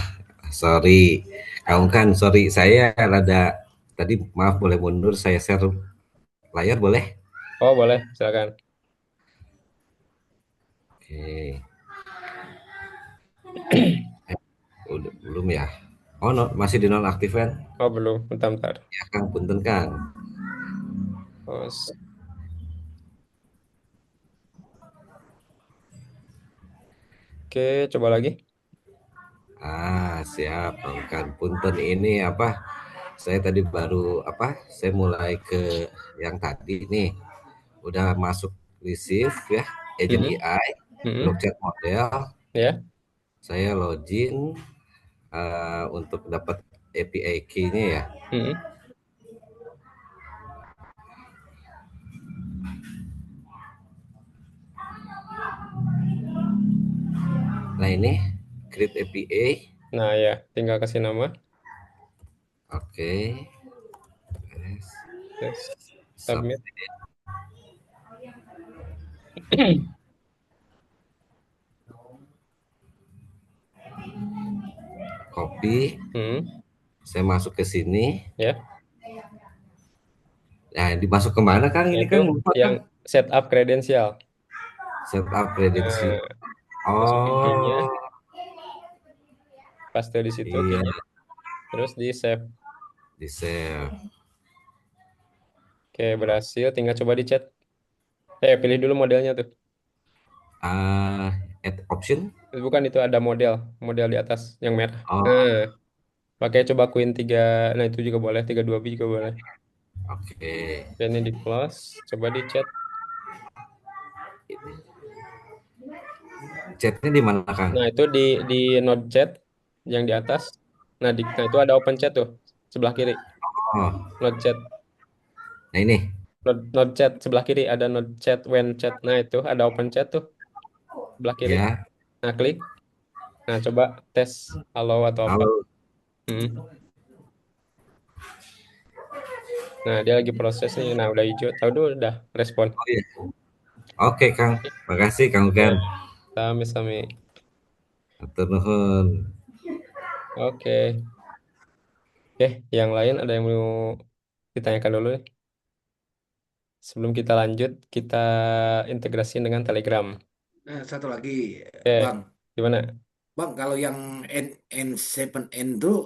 sorry. Kamu kan, sorry. Saya rada, tadi maaf boleh mundur, saya share layar boleh? oh boleh, silakan. Oke, udah, belum ya? Oh, no, masih di nonaktif kan? Oh belum, bentar-bentar. Ya, Kang, punten, Kang. Oh, oke, coba lagi. Siap, Kang. Kan, punten ini apa? Saya tadi baru, apa? Saya mulai ke yang tadi nih. Udah masuk receive ya, agent Mm-mm, AI, grok mm-mm, chat model. ya, Saya login untuk dapat API key-nya ya. mm-mm. Nah ini create API. Nah ya, tinggal kasih nama. Oke. Yes, Sub. submit. copy, Hmm, saya masuk ke sini. ya. Nah, dimasuk kemana Kang? Nah, Ini itu Kang lupa yang Kang. setup kredensial. Setup kredensi. Nah, masukin PIN-nya, Oh, paste di situ iya, PIN-nya, terus di save. di save. Oke, berhasil. Tinggal coba di chat. Pilih dulu modelnya tuh. Add option. Bukan itu ada model, model di atas yang merah. Oh, Nah, pakai coba Queen 3, nah itu juga boleh, 32 bit juga boleh. oke. Oke, ini di close, coba di chat. Chatnya di mana Kang? Nah, itu di node chat yang di atas. Nah, itu ada open chat tuh, sebelah kiri. Oh, Node chat, nah ini. node chat sebelah kiri ada node chat, when chat. Nah, itu ada open chat tuh, sebelah kiri. Ya. Nah, klik. Nah, coba tes halo atau apa. Halo. Hmm. Nah, dia lagi proses nih. Nah, udah hijau. Tahu dulu udah respon. Oh iya. Oke Kang. Makasih Kang Ugan. Ya, sami-sami. Atur nuhun. Oke. Oke, yang lain ada yang mau ditanyakan dulu nih. Sebelum kita lanjut, kita integrasi dengan Telegram. Satu lagi, Oke, Bang. gimana? Bang, kalau yang N7N tuh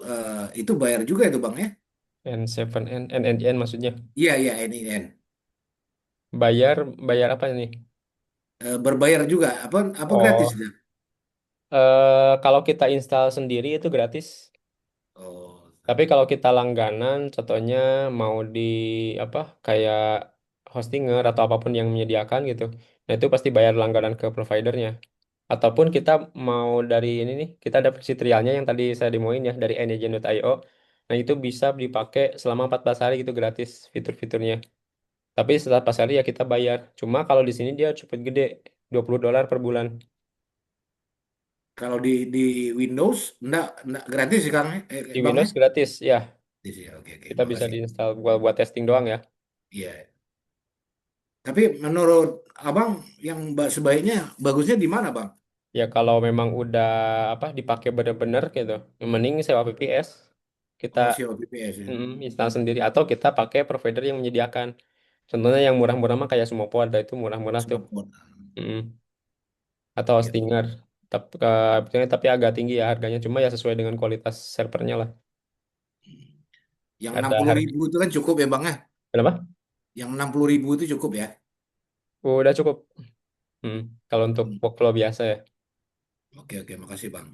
itu bayar juga itu Bang ya? N7N, NNN maksudnya. Iya, iya, NIN. Bayar, bayar apa nih? Berbayar juga, apa gratis Oh, dia? kalau kita install sendiri itu gratis. Oh, Tapi kalau kita langganan, contohnya mau di apa kayak hostinger atau apapun yang menyediakan gitu, nah itu pasti bayar langganan ke providernya. Ataupun kita mau dari ini nih, kita ada versi trialnya yang tadi saya demoin ya dari Anygen.io. Nah itu bisa dipakai selama 14 hari gitu gratis fitur-fiturnya. Tapi setelah 14 hari ya kita bayar. Cuma kalau di sini dia cukup gede, $20 per bulan. kalau di Windows enggak gratis sih Kang, Di Bang ya? Windows gratis ya, Gratis ya, oke oke, kita bisa makasih. diinstal buat testing doang ya. Iya. Tapi menurut Abang yang sebaiknya bagusnya di mana Bang? Ya kalau memang udah apa dipakai bener-bener gitu, mending sewa VPS. Kita Oh, si VPS ya. install sendiri atau kita pakai provider yang menyediakan. Contohnya yang murah-murah mah kayak Sumopo ada itu murah-murah tuh. Smartphone. Mm. Atau Oke, oke. Stinger. Tapi agak tinggi ya harganya. Cuma ya sesuai dengan kualitas servernya lah. Yang enam Ada puluh harga. ribu itu kan cukup ya Bang ya? Kenapa? Yang 60.000 itu cukup ya? Udah cukup. Hmm. Kalau untuk Hmm. workflow biasa ya. Oke oke, makasih Bang.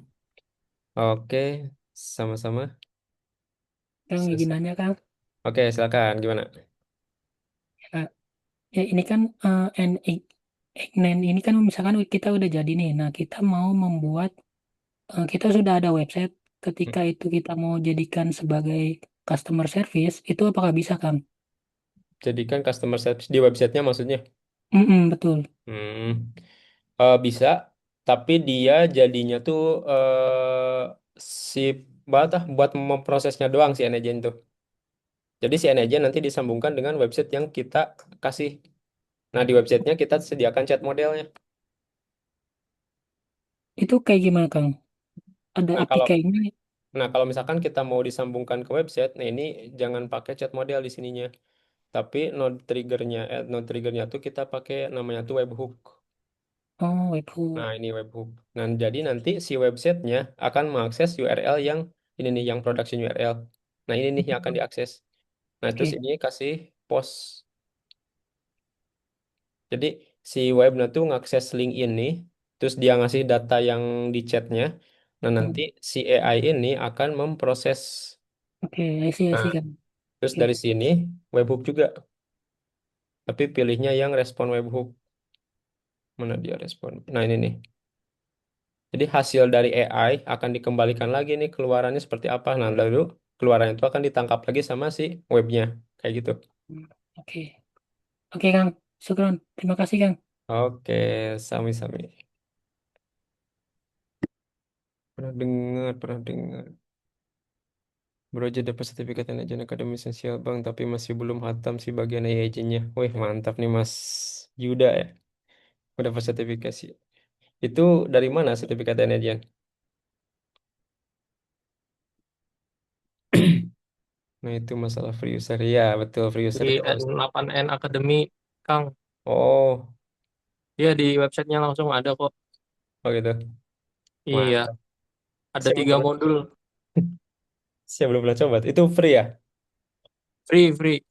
Oke, sama-sama. Kang izin Selesai. nanya Kang. Oke, silakan. Gimana? Eh, Ya, ini kan Ignen ini kan misalkan kita udah jadi nih. Nah, kita mau membuat kita sudah ada website. Hmm. Ketika itu kita mau jadikan sebagai customer service, itu apakah bisa, Kang? Jadikan customer service di websitenya maksudnya. Betul. Hmm. Bisa, tapi dia jadinya tuh si buat memprosesnya doang si Nagent tuh. Jadi si Nagent nanti disambungkan dengan website yang kita kasih. Nah, di websitenya kita sediakan chat modelnya. Itu kayak gimana, Kang? Ada Nah, kalau APK-nya? nah, kalau misalkan kita mau disambungkan ke website, nah ini jangan pakai chat model di sininya. Tapi node triggernya tuh kita pakai namanya tuh webhook. Oh, Nah, webhook. ini webhook. Nah, jadi nanti si websitenya akan mengakses URL yang ini nih, yang production URL. Nah, ini nih yang akan diakses. Nah, terus Oke, ini kasih post. Jadi, si webnya tuh ngakses link ini, terus dia ngasih data yang di chatnya. Nah, nanti Hmm, si AI ini akan memproses. oke, I Nah, see, Kang. terus Oke, dari sini webhook juga. Tapi pilihnya yang respon webhook. Mana dia respon? Nah, ini nih. Jadi hasil dari AI akan dikembalikan lagi nih keluarannya seperti apa. Nah, lalu keluaran itu akan ditangkap lagi sama si webnya. Kayak gitu. Hmm, oke, oke, Kang. Syukron. Terima kasih, Kang. Oke, sami-sami. Pernah dengar. Baru aja dapat sertifikat Ajan Akademi Esensial Bank, tapi masih belum hatam sih bagian AI agentnya. Wih, mantap nih Mas Yuda ya. Udah dapat sertifikasi. Itu dari mana sertifikat Ajan? Nah, itu masalah free user. Ya, betul free user Di itu harus. N8N Academy, Kang. Oh, Iya, di websitenya langsung ada kok. oh gitu. Iya, Mantap. ada Saya belum 3 modul. saya belum pernah coba. Itu free ya? Free, free.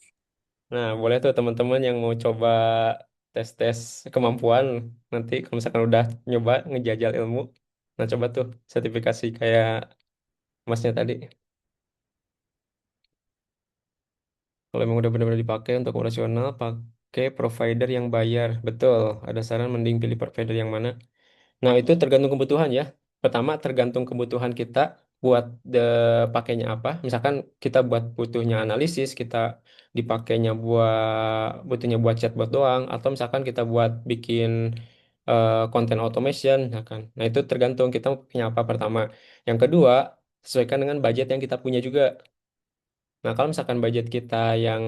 Nah, boleh tuh teman-teman yang mau coba tes-tes kemampuan nanti kalau misalkan udah nyoba ngejajal ilmu, nah coba tuh sertifikasi kayak masnya tadi. Kalau emang udah benar-benar dipakai untuk operasional, pakai provider yang bayar. Betul, ada saran mending pilih provider yang mana. Nah, itu tergantung kebutuhan ya. Pertama, tergantung kebutuhan kita buat pakainya apa. Misalkan kita buat butuhnya analisis, kita dipakainya butuhnya buat chatbot doang, atau misalkan kita buat bikin content automation, misalkan. Nah, itu tergantung kita punya apa pertama. Yang kedua, sesuaikan dengan budget yang kita punya juga. Nah, kalau misalkan budget kita yang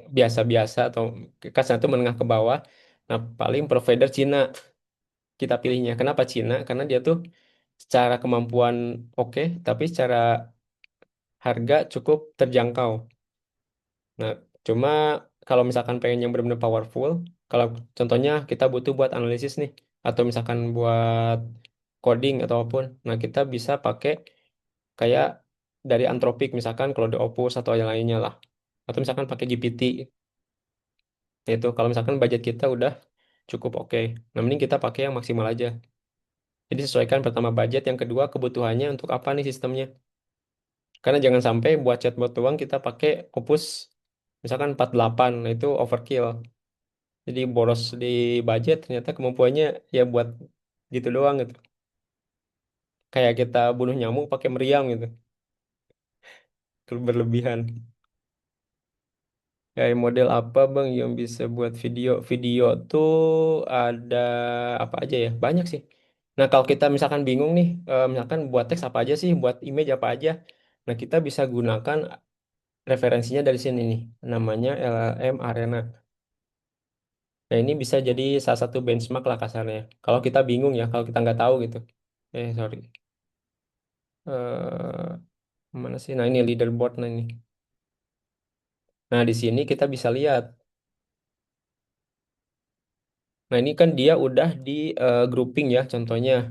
biasa-biasa atau kasarnya itu menengah ke bawah, nah paling provider Cina kita pilihnya. Kenapa Cina? Karena dia tuh secara kemampuan oke, tapi secara harga cukup terjangkau. Nah, cuma kalau misalkan pengen yang benar-benar powerful, kalau contohnya kita butuh buat analisis nih, atau misalkan buat coding atau apapun, nah kita bisa pakai kayak dari Anthropic misalkan kalau di Opus atau yang lainnya lah. Atau misalkan pakai GPT, itu kalau misalkan budget kita udah cukup oke. Nah, mending kita pakai yang maksimal aja. Jadi sesuaikan pertama budget, yang kedua kebutuhannya untuk apa nih sistemnya. Karena jangan sampai buat chatbot doang kita pakai Opus misalkan 48, nah itu overkill. Jadi boros di budget, ternyata kemampuannya ya buat gitu doang gitu. Kayak kita bunuh nyamuk pakai meriam gitu. Berlebihan. Kayak model apa bang yang bisa buat video? Video tuh ada apa aja ya? Banyak sih. Nah kalau kita misalkan bingung nih, misalkan buat teks apa aja sih, buat image apa aja. Nah kita bisa gunakan referensinya dari sini nih. Namanya LLM Arena. Nah ini bisa jadi salah satu benchmark lah kasarnya. Kalau kita bingung ya, kalau kita nggak tahu gitu. Sorry. eh Mana sih? Nah ini leaderboard nah ini. Nah di sini kita bisa lihat. Nah ini kan dia udah di grouping ya. Contohnya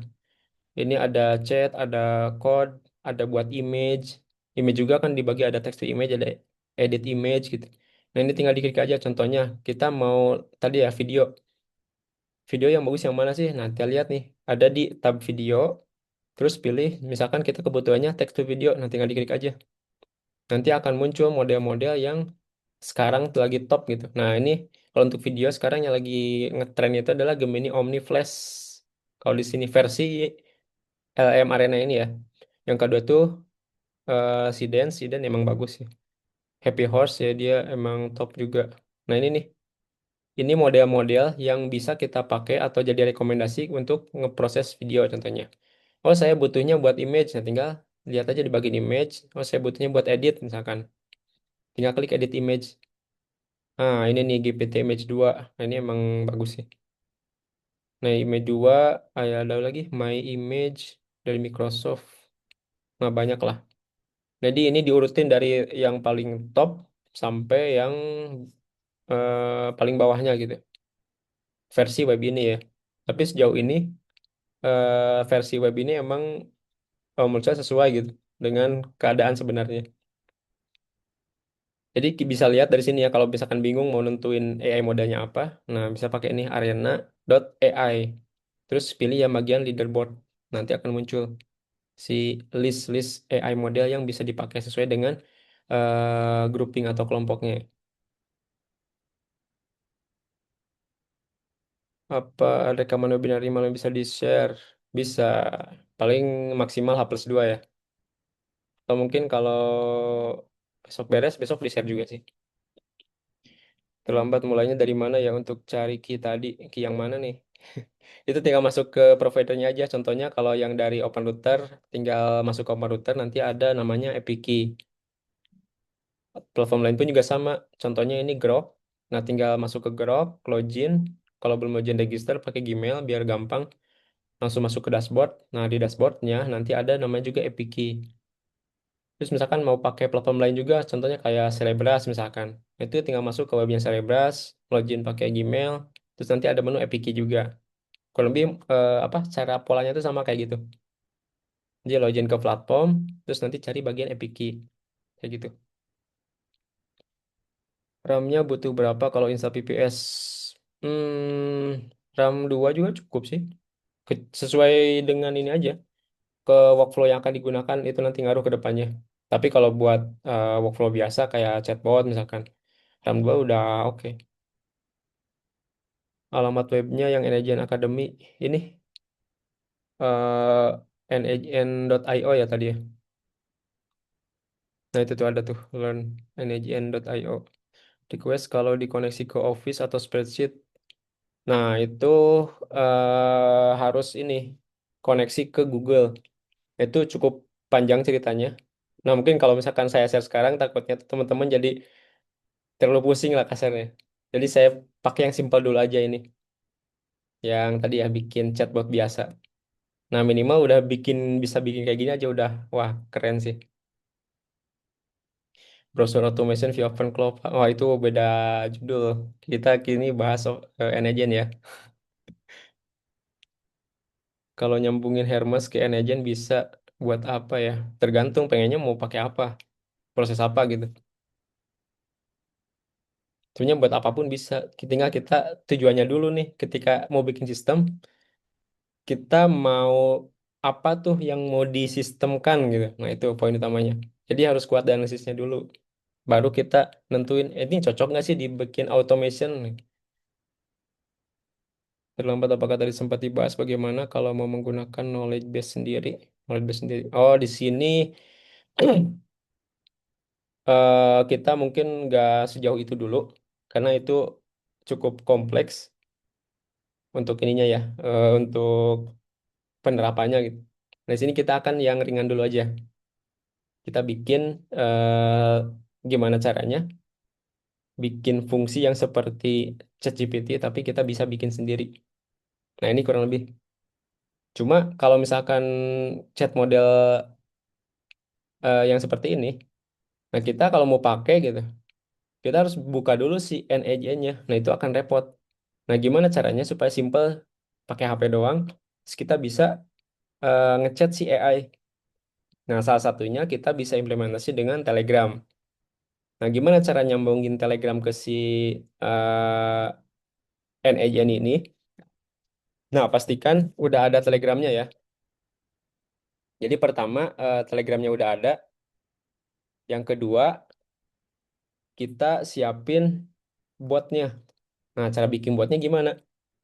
ini ada chat, ada code, ada buat image. Image juga kan dibagi ada text to image, ada edit image gitu. Nah ini tinggal diklik aja. Contohnya kita mau tadi ya video. Video yang bagus yang mana sih? Nah kita lihat nih. Ada di tab video. Terus pilih misalkan kita kebutuhannya text to video. Nah tinggal diklik aja. Nanti akan muncul model-model yang sekarang tuh lagi top gitu. Nah, ini kalau untuk video sekarang yang lagi ngetren itu adalah Gemini Omni Flash. Kalau di sini versi LM Arena ini ya. Yang kedua tuh si Dan emang bagus sih. Happy Horse ya dia emang top juga. Nah, ini nih. Ini model-model yang bisa kita pakai atau jadi rekomendasi untuk ngeproses video contohnya. Oh, saya butuhnya buat image. Nah, tinggal lihat aja di bagian image. Oh, saya butuhnya buat edit misalkan. Tinggal klik edit image. Nah, ini nih GPT Image 2. Nah, ini emang bagus sih. Nah, Image 2, ada lagi My Image dari Microsoft. Nah, banyak lah. Jadi ini diurutin dari yang paling top sampai yang paling bawahnya gitu. Versi web ini ya. Tapi sejauh ini versi web ini emang menurut saya sesuai gitu dengan keadaan sebenarnya. Jadi bisa lihat dari sini ya kalau misalkan bingung mau nentuin AI modalnya apa, nah bisa pakai ini arena.ai. Terus pilih yang bagian leaderboard. Nanti akan muncul si list-list AI model yang bisa dipakai sesuai dengan grouping atau kelompoknya. Apa rekaman webinar email yang bisa di-share? Bisa. Paling maksimal H+2 ya. Atau mungkin kalau besok beres, besok di-share juga sih. Terlambat mulainya dari mana ya untuk cari key tadi? Key yang mana nih? Itu tinggal masuk ke providernya aja. Contohnya kalau yang dari OpenRouter, tinggal masuk ke OpenRouter nanti ada namanya Epic Key. Platform lain pun juga sama. Contohnya ini Grok. Nah, tinggal masuk ke Grok, login. Kalau belum login register, pakai Gmail biar gampang. Langsung masuk ke dashboard. Nah, di dashboardnya nanti ada namanya juga Epic Key. Terus misalkan mau pakai platform lain juga, contohnya kayak Celebras misalkan. Itu tinggal masuk ke webnya Celebras, login pakai Gmail, terus nanti ada menu APK juga. Kurang lebih apa cara polanya itu sama kayak gitu. Dia login ke platform, terus nanti cari bagian APK kayak gitu. RAM-nya butuh berapa kalau install VPS? RAM 2 juga cukup sih. Sesuai dengan ini aja. Ke workflow yang akan digunakan itu nanti ngaruh ke depannya. Tapi kalau buat workflow biasa kayak chatbot misalkan, RAM 2 udah oke. Alamat webnya yang NAGN Academy ini nagn.io ya tadi ya. Nah itu tuh ada tuh learn nagn.io. Request kalau dikoneksi ke Office atau spreadsheet. Nah itu harus ini koneksi ke Google. Itu cukup panjang ceritanya. Nah mungkin kalau misalkan saya share sekarang takutnya tuh teman-teman jadi terlalu pusing lah kasarnya. Jadi saya pakai yang simpel dulu aja ini. Yang tadi ya bikin chatbot biasa. Nah, minimal udah bisa bikin kayak gini aja udah. Wah, keren sih. Browser automation via OpenClaw. Wah, itu beda judul. Kita kini bahas Nagent ya. Kalau nyambungin Hermes ke Nagent bisa buat apa ya? Tergantung pengennya mau pakai apa, proses apa gitu. Sebenarnya buat apapun bisa. Tinggal kita tujuannya dulu nih. Ketika mau bikin sistem, kita mau apa tuh yang mau disistemkan gitu. Nah, itu poin utamanya. Jadi harus kuat analisisnya dulu. Baru kita nentuin, ini cocok nggak sih dibikin automation? Terlambat apakah tadi sempat dibahas bagaimana kalau mau menggunakan knowledge base sendiri? Knowledge base sendiri. Oh, di sini kita mungkin nggak sejauh itu dulu, karena itu cukup kompleks untuk ininya ya, untuk penerapannya gitu. Nah, di sini kita akan yang ringan dulu aja. Kita bikin gimana caranya bikin fungsi yang seperti ChatGPT, tapi kita bisa bikin sendiri. Nah, ini kurang lebih. Cuma kalau misalkan chat model yang seperti ini, nah kita kalau mau pakai gitu, kita harus buka dulu si NAGN-nya. Nah, itu akan repot. Nah, gimana caranya supaya simple pakai HP doang, terus kita bisa ngechat si AI. Nah, salah satunya kita bisa implementasi dengan Telegram. Nah, gimana cara nyambungin Telegram ke si NAGN ini? Nah, pastikan udah ada Telegramnya ya. Jadi pertama, Telegramnya udah ada. Yang kedua, kita siapin botnya. Nah, cara bikin botnya gimana?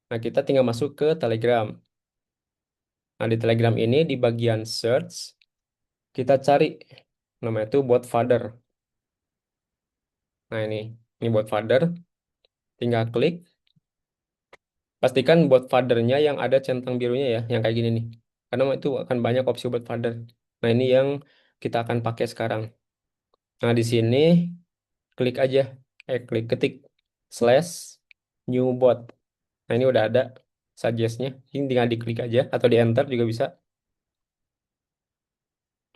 Nah, kita tinggal masuk ke Telegram. Nah, di Telegram ini di bagian search, kita cari namanya itu bot father. Nah, ini bot father. Tinggal klik. Pastikan bot fathernya yang ada centang birunya ya, yang kayak gini nih. Karena itu akan banyak opsi bot father. Nah, ini yang kita akan pakai sekarang. Nah, di sini klik aja, klik ketik slash new bot. Nah, ini udah ada suggest-nya. Ini tinggal diklik aja atau di enter juga bisa.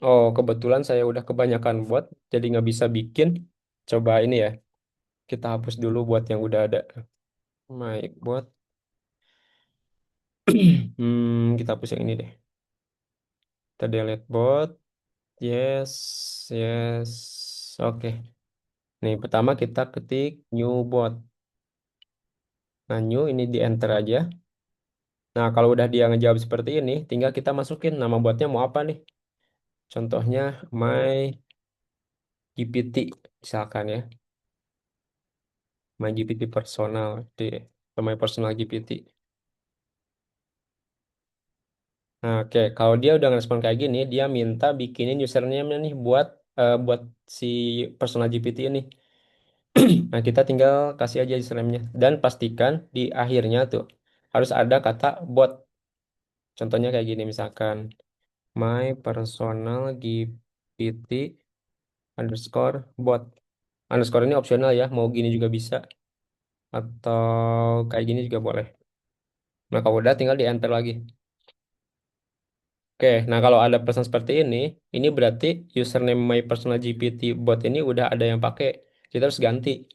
Oh, kebetulan saya udah kebanyakan bot, jadi nggak bisa bikin. Coba ini ya, kita hapus dulu buat yang udah ada. My bot. Kita hapus yang ini deh. Kita delete bot. Yes, yes. Oke. Nih, pertama kita ketik new bot. Nah, new ini di enter aja. Nah, kalau udah dia ngejawab seperti ini, tinggal kita masukin nama botnya mau apa nih. Contohnya my GPT misalkan ya. My GPT personal di atau my personal GPT. Nah, oke, kalau dia udah ngerespon kayak gini, dia minta bikinin username nih buat si personal GPT ini. Nah, kita tinggal kasih aja username-nya dan pastikan di akhirnya tuh harus ada kata bot. Contohnya kayak gini misalkan my personal GPT underscore bot. Underscore ini opsional ya, mau gini juga bisa atau kayak gini juga boleh. Nah, kalau udah tinggal di enter lagi. Oke, nah kalau ada pesan seperti ini berarti username my personal GPT bot ini udah ada yang pakai. Kita harus ganti,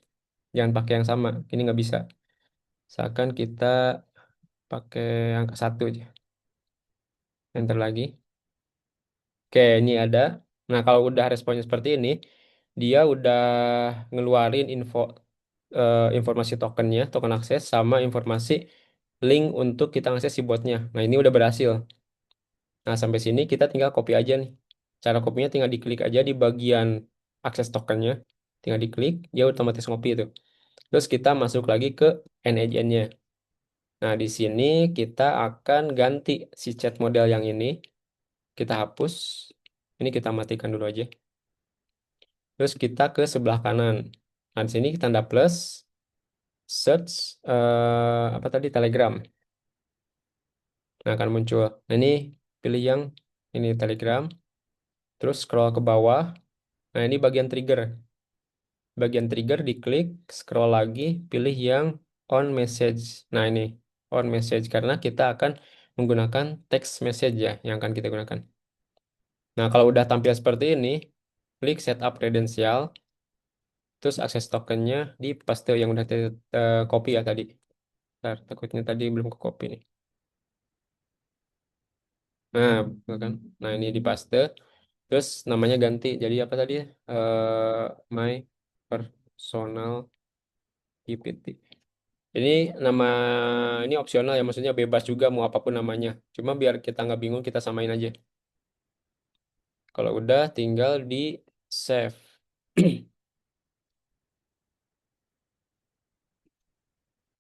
jangan pakai yang sama. Ini nggak bisa. Seakan kita pakai angka 1 aja. Enter lagi. Oke, ini ada. Nah, kalau udah responnya seperti ini, dia udah ngeluarin informasi tokennya, token akses, sama informasi link untuk kita akses si botnya. Nah, ini udah berhasil. Nah, sampai sini kita tinggal copy aja nih. Cara kopinya tinggal diklik aja di bagian akses tokennya. Tinggal diklik, dia otomatis ngopi itu. Terus kita masuk lagi ke NagentNet-nya. Nah, di sini kita akan ganti si chat model yang ini. Kita hapus. Ini kita matikan dulu aja. Terus kita ke sebelah kanan. Nah, di sini tanda plus, search, apa tadi, Telegram. Nah, akan muncul. Nah, ini pilih yang ini Telegram. Terus scroll ke bawah. Nah, ini bagian trigger. Bagian trigger diklik, scroll lagi, pilih yang on message. Nah, ini on message karena kita akan menggunakan text message ya yang akan kita gunakan. Nah, kalau udah tampil seperti ini, klik setup kredensial, terus akses tokennya di paste yang udah copy ya tadi. Ntar, takutnya tadi belum ke copy nih. Nah, betul kan? Nah, ini di paste. Terus namanya ganti. Jadi apa tadi? My personal GPT. Ini nama ini opsional ya, maksudnya bebas juga mau apapun namanya. Cuma biar kita nggak bingung, kita samain aja. Kalau udah, tinggal di save.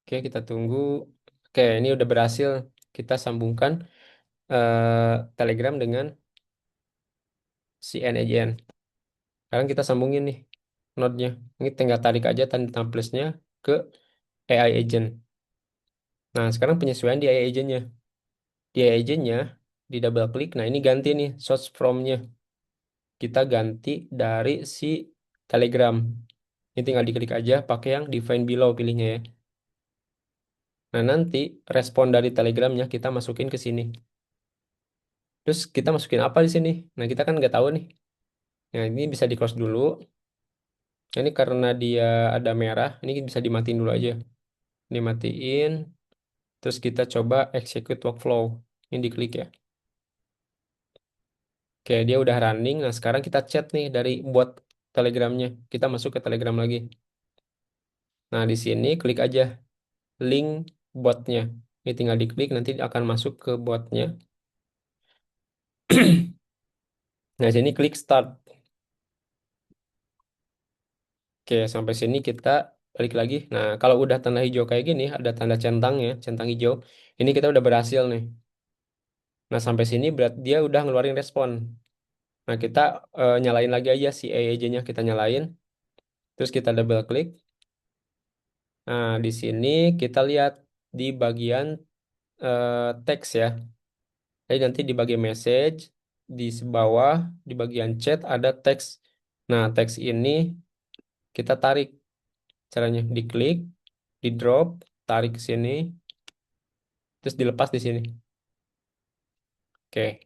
Oke, kita tunggu. Oke, ini udah berhasil. Kita sambungkan Telegram dengan si NAGN. Sekarang kita sambungin nih node-nya. Ini tinggal tarik aja tanda plusnya ke AI agent. Nah, sekarang penyesuaian di AI agent-nya. Di AI agent-nya, di double klik. Nah, ini ganti nih source from-nya. Kita ganti dari si Telegram. Ini tinggal diklik aja pakai yang define below pilihnya ya. Nah, nanti respon dari Telegramnya kita masukin ke sini. Terus kita masukin apa di sini? Nah, kita kan nggak tahu nih. Nah, ini bisa di close dulu. Ini karena dia ada merah, ini bisa dimatiin dulu aja. Dimatiin. Terus kita coba execute workflow. Ini diklik ya. Oke, dia udah running. Nah, sekarang kita chat nih dari bot Telegramnya. Kita masuk ke Telegram lagi. Nah, di sini klik aja link botnya. Ini tinggal diklik, nanti akan masuk ke botnya. Nah, sini klik start. Oke, sampai sini kita balik lagi. Nah, kalau udah tanda hijau kayak gini, ada tanda centangnya, centang hijau. Ini kita udah berhasil nih. Nah, sampai sini berat dia udah ngeluarin respon. Nah, kita nyalain lagi aja si EEJ-nya kita nyalain. Terus kita double klik. Nah, di sini kita lihat di bagian teks ya. Jadi nanti di bagian message, di bawah, di bagian chat ada teks. Nah, teks ini kita tarik caranya. Diklik, di drop, tarik ke sini, terus dilepas di sini. Oke.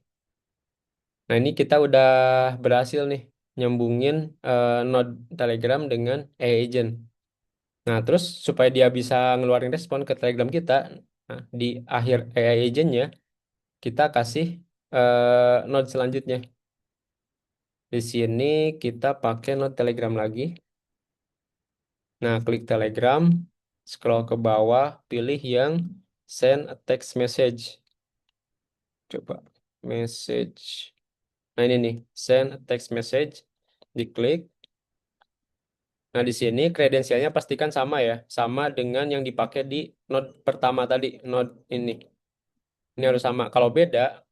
Nah, ini kita udah berhasil nih nyambungin node Telegram dengan AI agent. Nah, terus supaya dia bisa ngeluarin respon ke Telegram kita, nah, di akhir AI agentnya kita kasih node selanjutnya. Di sini kita pakai node Telegram lagi. Nah, klik Telegram, scroll ke bawah, pilih yang send a text message. Coba message. Nah, ini nih, send a text message. Diklik. Nah, di sini kredensialnya pastikan sama ya, sama dengan yang dipakai di node pertama tadi, node ini. Ini harus sama. Kalau beda,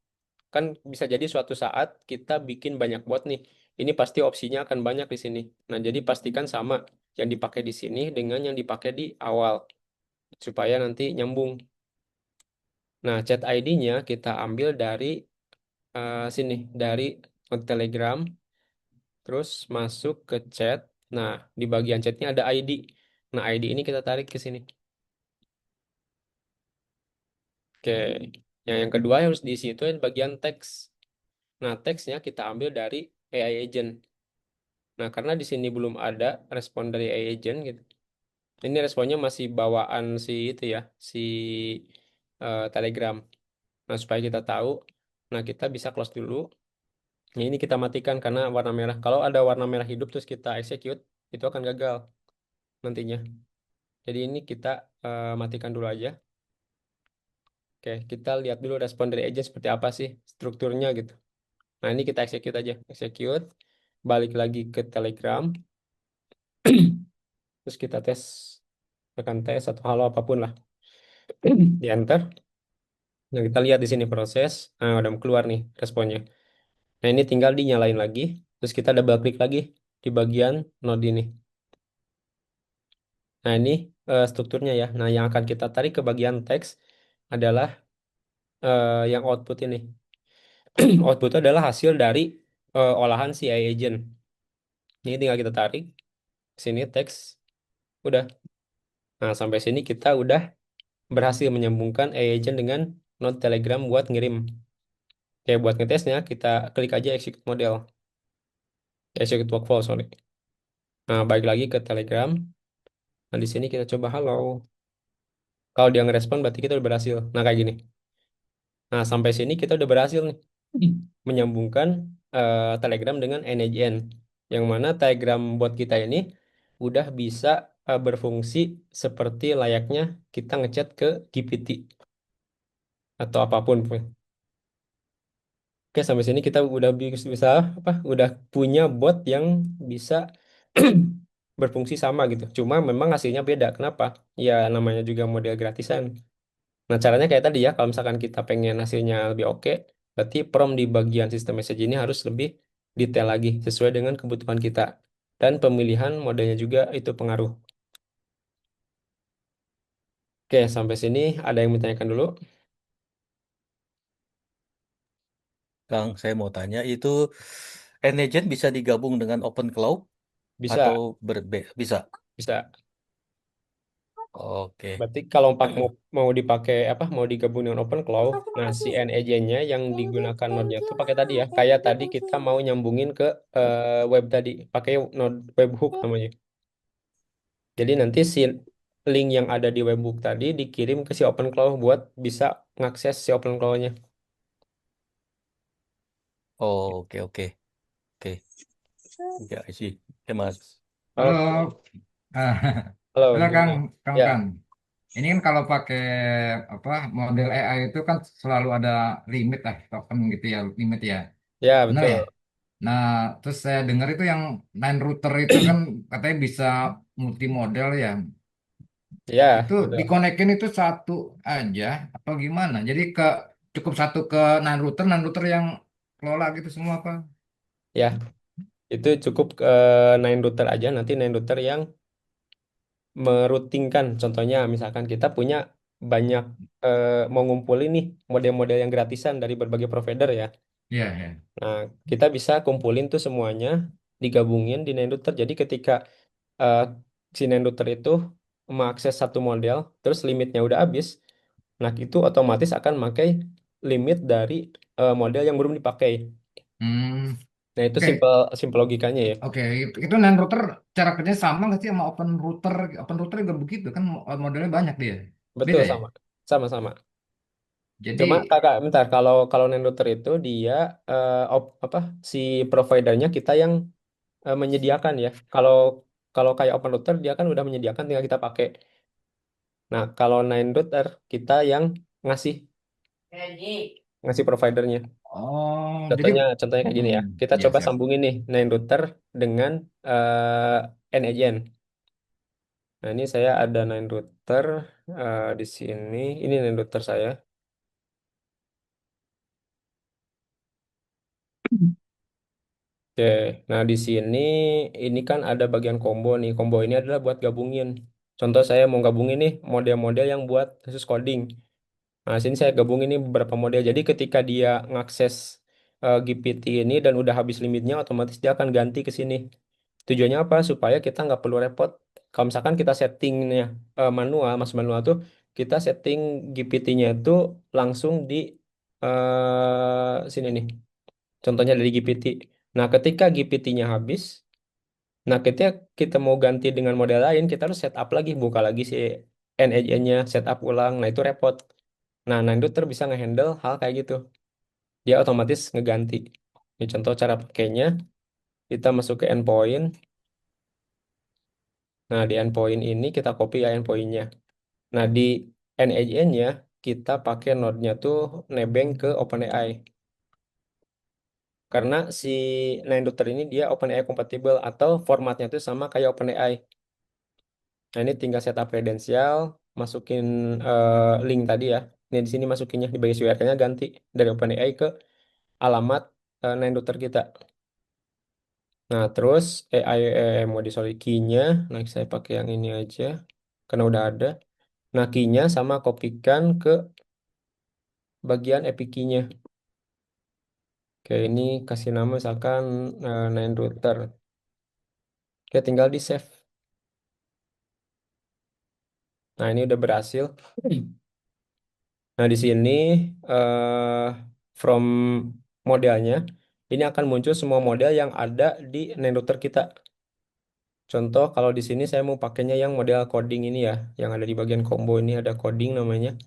kan bisa jadi suatu saat kita bikin banyak bot nih. Ini pasti opsinya akan banyak di sini. Nah, jadi pastikan sama yang dipakai di sini dengan yang dipakai di awal, supaya nanti nyambung. Nah, chat ID-nya kita ambil dari sini, dari node Telegram, terus masuk ke chat. Nah, di bagian chatnya ada ID. Nah, ID ini kita tarik ke sini. Oke, yang kedua harus diisi itu bagian teks. Nah, teksnya kita ambil dari AI agent. Nah, karena di sini belum ada respon dari AI agent gitu. Ini responnya masih bawaan si itu ya, si Telegram. Nah, supaya kita tahu, nah kita bisa close dulu. Nah, ini kita matikan karena warna merah. Kalau ada warna merah hidup terus kita execute, itu akan gagal nantinya. Jadi ini kita matikan dulu aja. Oke, kita lihat dulu respon dari agent seperti apa sih strukturnya gitu. Nah, ini kita execute aja. Execute, balik lagi ke Telegram, terus kita tes, tekan tes atau halo apapun lah. Di enter. Nah, kita lihat di sini proses. Nah, udah keluar nih responnya. Nah, ini tinggal dinyalain lagi. Terus kita double klik lagi di bagian node ini. Nah, ini strukturnya ya. Nah, yang akan kita tarik ke bagian teks adalah yang output ini. Output itu adalah hasil dari olahan si AI agent. Ini tinggal kita tarik ke sini teks. Udah. Nah, sampai sini kita udah berhasil menyambungkan AI agent dengan node Telegram buat ngirim. Oke, buat ngetesnya kita klik aja execute model. Execute workflow, sorry. Nah, balik lagi ke Telegram. Nah, di sini kita coba halo. Kalau dia ngerespon berarti kita udah berhasil. Nah, kayak gini. Nah, sampai sini kita udah berhasil nih menyambungkan Telegram dengan NHN. Yang mana Telegram bot kita ini udah bisa berfungsi seperti layaknya kita ngechat ke GPT atau apapun. Oke, sampai sini kita udah bisa apa? Udah punya bot yang bisa berfungsi sama gitu. Cuma memang hasilnya beda. Kenapa? Ya namanya juga model gratisan. Nah, caranya kayak tadi ya, kalau misalkan kita pengen hasilnya lebih oke, berarti prompt di bagian sistem message ini harus lebih detail lagi, sesuai dengan kebutuhan kita. Dan pemilihan modelnya juga itu pengaruh. Oke, sampai sini ada yang ditanyakan dulu? Kang, saya mau tanya itu N-Agent bisa digabung dengan OpenCloud atau Bisa, bisa? bisa. Oke. Berarti kalau mau dipakai apa, mau digabung dengan OpenCloud, nah si agent-nya yang digunakan node-nya tuh pakai tadi ya. Kayak tadi kita mau nyambungin ke web tadi, pakai node webhook namanya. Jadi nanti si link yang ada di webhook tadi dikirim ke si OpenClaw buat bisa ngakses si OpenClaw-nya. Oh, oke, oke. Oke. Ya, sih. Oke, Mas. Oke. Halo, ah, Halo, halo Kang, gimana? Kang, Ya, Kang. Ini kan kalau pakai apa model AI itu kan selalu ada limit lah, token gitu ya, limit ya. ya Benar ya? betul. Nah, terus saya dengar itu yang nine router itu kan katanya bisa multi model ya. Itu Ya, betul. dikonekin itu satu aja apa gimana? Jadi cukup satu ke nine router yang kelola gitu semua apa? Ya, itu cukup nine router aja. Nanti nine router yang merutingkan. Contohnya, misalkan kita punya banyak mau ngumpulin nih model-model yang gratisan dari berbagai provider ya. Iya, ya. Nah, kita bisa kumpulin tuh semuanya, digabungin di nine router. Jadi ketika eh, si nine router itu mengakses satu model, terus limitnya udah habis, nah itu otomatis akan pakai limit dari model yang belum dipakai. Hmm, Nah, itu oke. simple simple logikanya ya. Oke, itu nine router cara kerja sama nggak sih sama open router? Open router juga begitu kan modelnya banyak dia. Betul Beda ya? sama. Sama-sama. Jadi, Cuma kakak, bentar, kalau kalau nine router itu dia apa si providernya kita yang menyediakan ya. Kalau kalau kayak open router dia kan udah menyediakan tinggal kita pakai. Nah, kalau nine router kita yang ngasih ngasih providernya. jadi, Contohnya kayak gini ya. Kita ya coba siap. sambungin nih nine router dengan n-agent. Nah, ini saya ada nine router di sini. Ini nine router saya. Oke, nah di sini ini kan ada bagian combo nih. Combo ini adalah buat gabungin. Contoh saya mau gabungin nih model-model yang buat khusus coding. Nah, sini saya gabungin nih beberapa model. Jadi ketika dia ngakses GPT ini dan udah habis limitnya, otomatis dia akan ganti ke sini. Tujuannya apa? Supaya kita nggak perlu repot. Kalau misalkan kita settingnya manual, mas manual tuh kita setting GPT-nya itu langsung di sini nih. Contohnya dari GPT. Nah, ketika GPT-nya habis, nah ketika kita mau ganti dengan model lain, kita harus setup lagi, buka lagi si NHN-nya, setup ulang. Nah, itu repot. Nah, Nanduter bisa ngehandle hal kayak gitu. Dia otomatis ngeganti. Ini contoh cara pakainya, kita masuk ke endpoint. Nah, di endpoint ini kita copy ya endpoint-nya. Nah, di NHN-nya kita pakai node-nya tuh nebeng ke OpenAI. Karena si Nanduter ini dia OpenAI compatible atau formatnya tuh sama kayak OpenAI. Nah, ini tinggal setup kredensial, masukin link tadi ya. Ini di sini masukinnya di bagian URL-nya ganti dari OpenAI ke alamat Nanduter kita. Nah, terus AI mode sorry key-nya, nah saya pakai yang ini aja karena udah ada. Nah, key-nya sama kopikan ke bagian epic key-nya. Oke, ini kasih nama misalkan Nanduter. Oke, tinggal di save. Nah, ini udah berhasil. Nah, di sini eh from modelnya, ini akan muncul semua model yang ada di NameRouter kita. Contoh, kalau di sini saya mau pakainya yang model coding ini ya, yang ada di bagian combo ini ada coding namanya.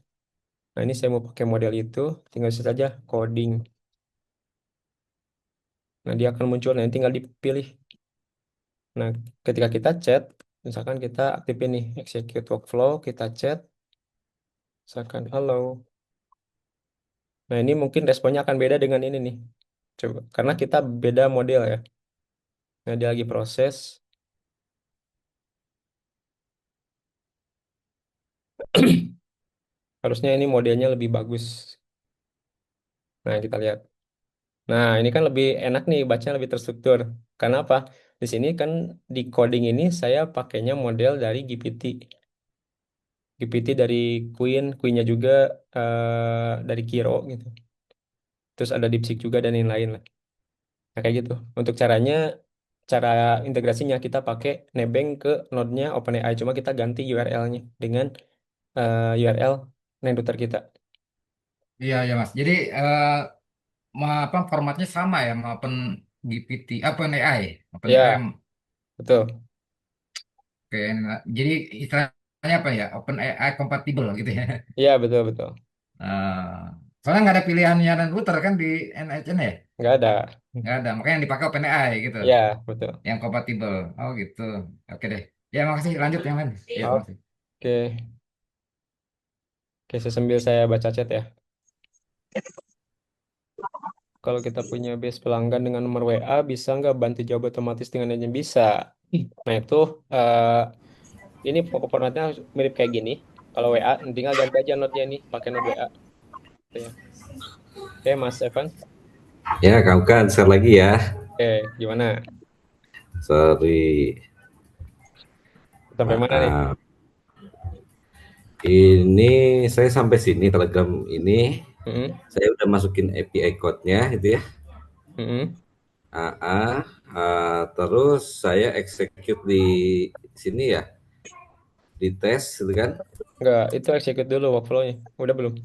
Nah, ini saya mau pakai model itu, tinggal saja coding. Nah, dia akan muncul, nanti tinggal dipilih. Nah, ketika kita chat, misalkan kita aktifin nih, execute workflow, kita chat, misalkan halo. Nah, ini mungkin responnya akan beda dengan ini nih. Coba, karena kita beda model ya. Nah, dia lagi proses. Harusnya ini modelnya lebih bagus. Nah, kita lihat. Nah, ini kan lebih enak nih, bacanya lebih terstruktur. Karena apa? Di sini kan di coding ini saya pakainya model dari GPT. GPT dari Queen, Queen-nya juga dari Kiro gitu. Terus ada DeepSeek juga dan lain-lain lah. Nah, kayak gitu. Untuk caranya, cara integrasinya kita pakai nebeng ke node-nya OpenAI. Cuma kita ganti URL-nya dengan URL Nanduter kita. Iya, ya Mas. Jadi apa formatnya sama ya sama Open GPT, OpenAI, OpenAI. Ya, betul. Oke, nah, jadi istilahnya apa ya? OpenAI compatible gitu ya. Iya, betul-betul. Soalnya nggak ada pilihannya dan router kan di NHN ya? Nggak ada. Nggak ada, makanya yang dipakai OpenAI gitu, Ya, betul. yang kompatibel. Oh gitu. Oke deh. Ya makasih. Lanjut yang lain. Ya makasih. Oke. Oke, sambil saya baca chat ya. Kalau kita punya base pelanggan dengan nomor WA, bisa nggak bantu jawab otomatis dengan aja bisa. Nah, itu ini formatnya mirip kayak gini. Kalau WA, tinggal ganti aja node-nya nih, pakai node WA. Gitu ya. Oke, Mas Evan. Ya, kamu kan share lagi ya. Oke, gimana? Sorry. Sampai mana nih? Maaf. Ini saya sampai sini Telegram ini. Mm-mm. Saya udah masukin API code-nya gitu ya. Mm-mm. Terus saya execute di sini ya, di tes gitu kan. Enggak, itu execute dulu workflow-nya. Udah belum?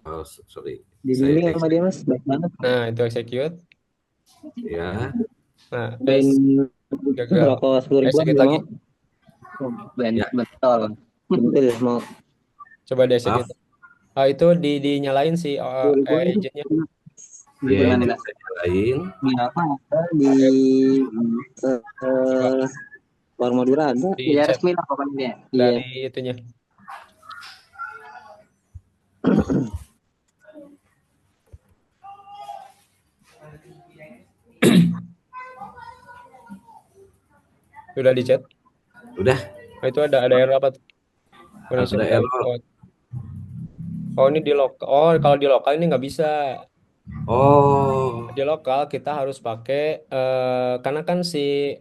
Oh, sorry. Saya Dibimbing sama dia mas, baik banget. Nah, itu execute. ya. Nah, Main gagal. rokok 10 ribuan Execute nggak lagi. mau. Ben, Ya. betul. Betul mau. Coba di Maaf. execute. Ah, itu dinyalain si 10 ribuan itu agentnya. Ya, gimana itu enggak? saya nyalain. Di apa ada di Coba Luar Madura ada. di Ya chat resmi lah pokoknya dia. Iya. dari itunya. Sudah di chat. Udah, Oh, itu ada error apa tuh? Connection ada failed. error. Oh, ini di lokal. Oh, kalau di lokal ini nggak bisa. Oh, Di lokal kita harus pakai karena kan si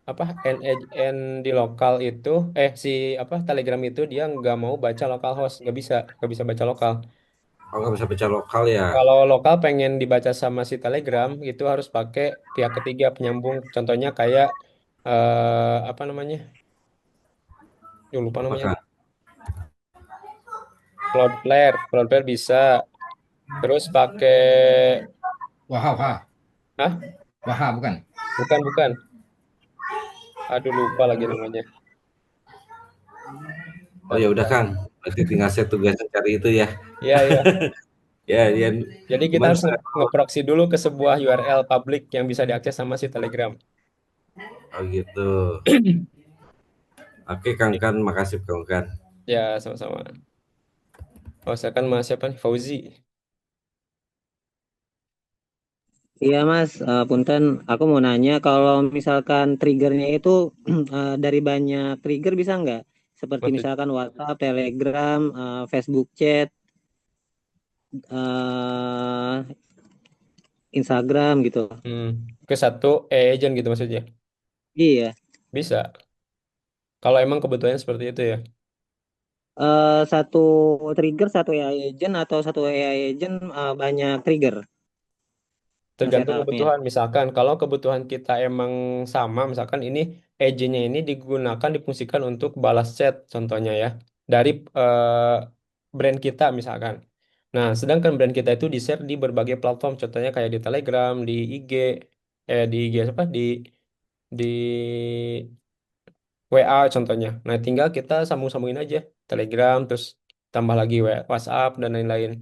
apa n di lokal itu si apa Telegram itu dia nggak mau baca localhost, nggak bisa baca lokal. nggak bisa baca lokal ya. Kalau lokal pengen dibaca sama si Telegram itu harus pakai pihak ketiga penyambung. Contohnya kayak apa namanya? Lupa namanya apa. Apakah? Cloudflare bisa. Terus pakai Wah, wah, Hah? wah, bukan. Bukan, bukan. Aduh, lupa lagi namanya. Oh ya Bentar, udah bentar. Kang, berarti tinggal saya tugasnya cari itu ya. Iya, iya. Ya, ya. Jadi kita Cuman harus nge-proxy dulu ke sebuah URL publik yang bisa diakses sama si Telegram. oh gitu. Oke Kang Kan, makasih Kang Kan. Ya, sama-sama. Oh, saya kan Mas siapa nih? Fauzi. Iya Mas, Punten, aku mau nanya kalau misalkan triggernya itu dari banyak trigger bisa nggak? Seperti Maksud, misalkan WhatsApp, Telegram, Facebook Chat, eh, Instagram gitu. hmm, ke satu agent gitu maksudnya. Iya, Bisa. Kalau emang kebutuhannya seperti itu ya. satu trigger satu AI agent atau satu AI agent banyak trigger Tergantung setupnya. kebutuhan. Misalkan kalau kebutuhan kita emang sama, misalkan ini agentnya ini digunakan difungsikan untuk balas chat contohnya ya dari brand kita misalkan. Nah, sedangkan brand kita itu di-share di berbagai platform, contohnya kayak di Telegram, di IG, di IG apa di WA contohnya. Nah, tinggal kita sambung-sambungin aja Telegram, terus tambah lagi WhatsApp dan lain-lain.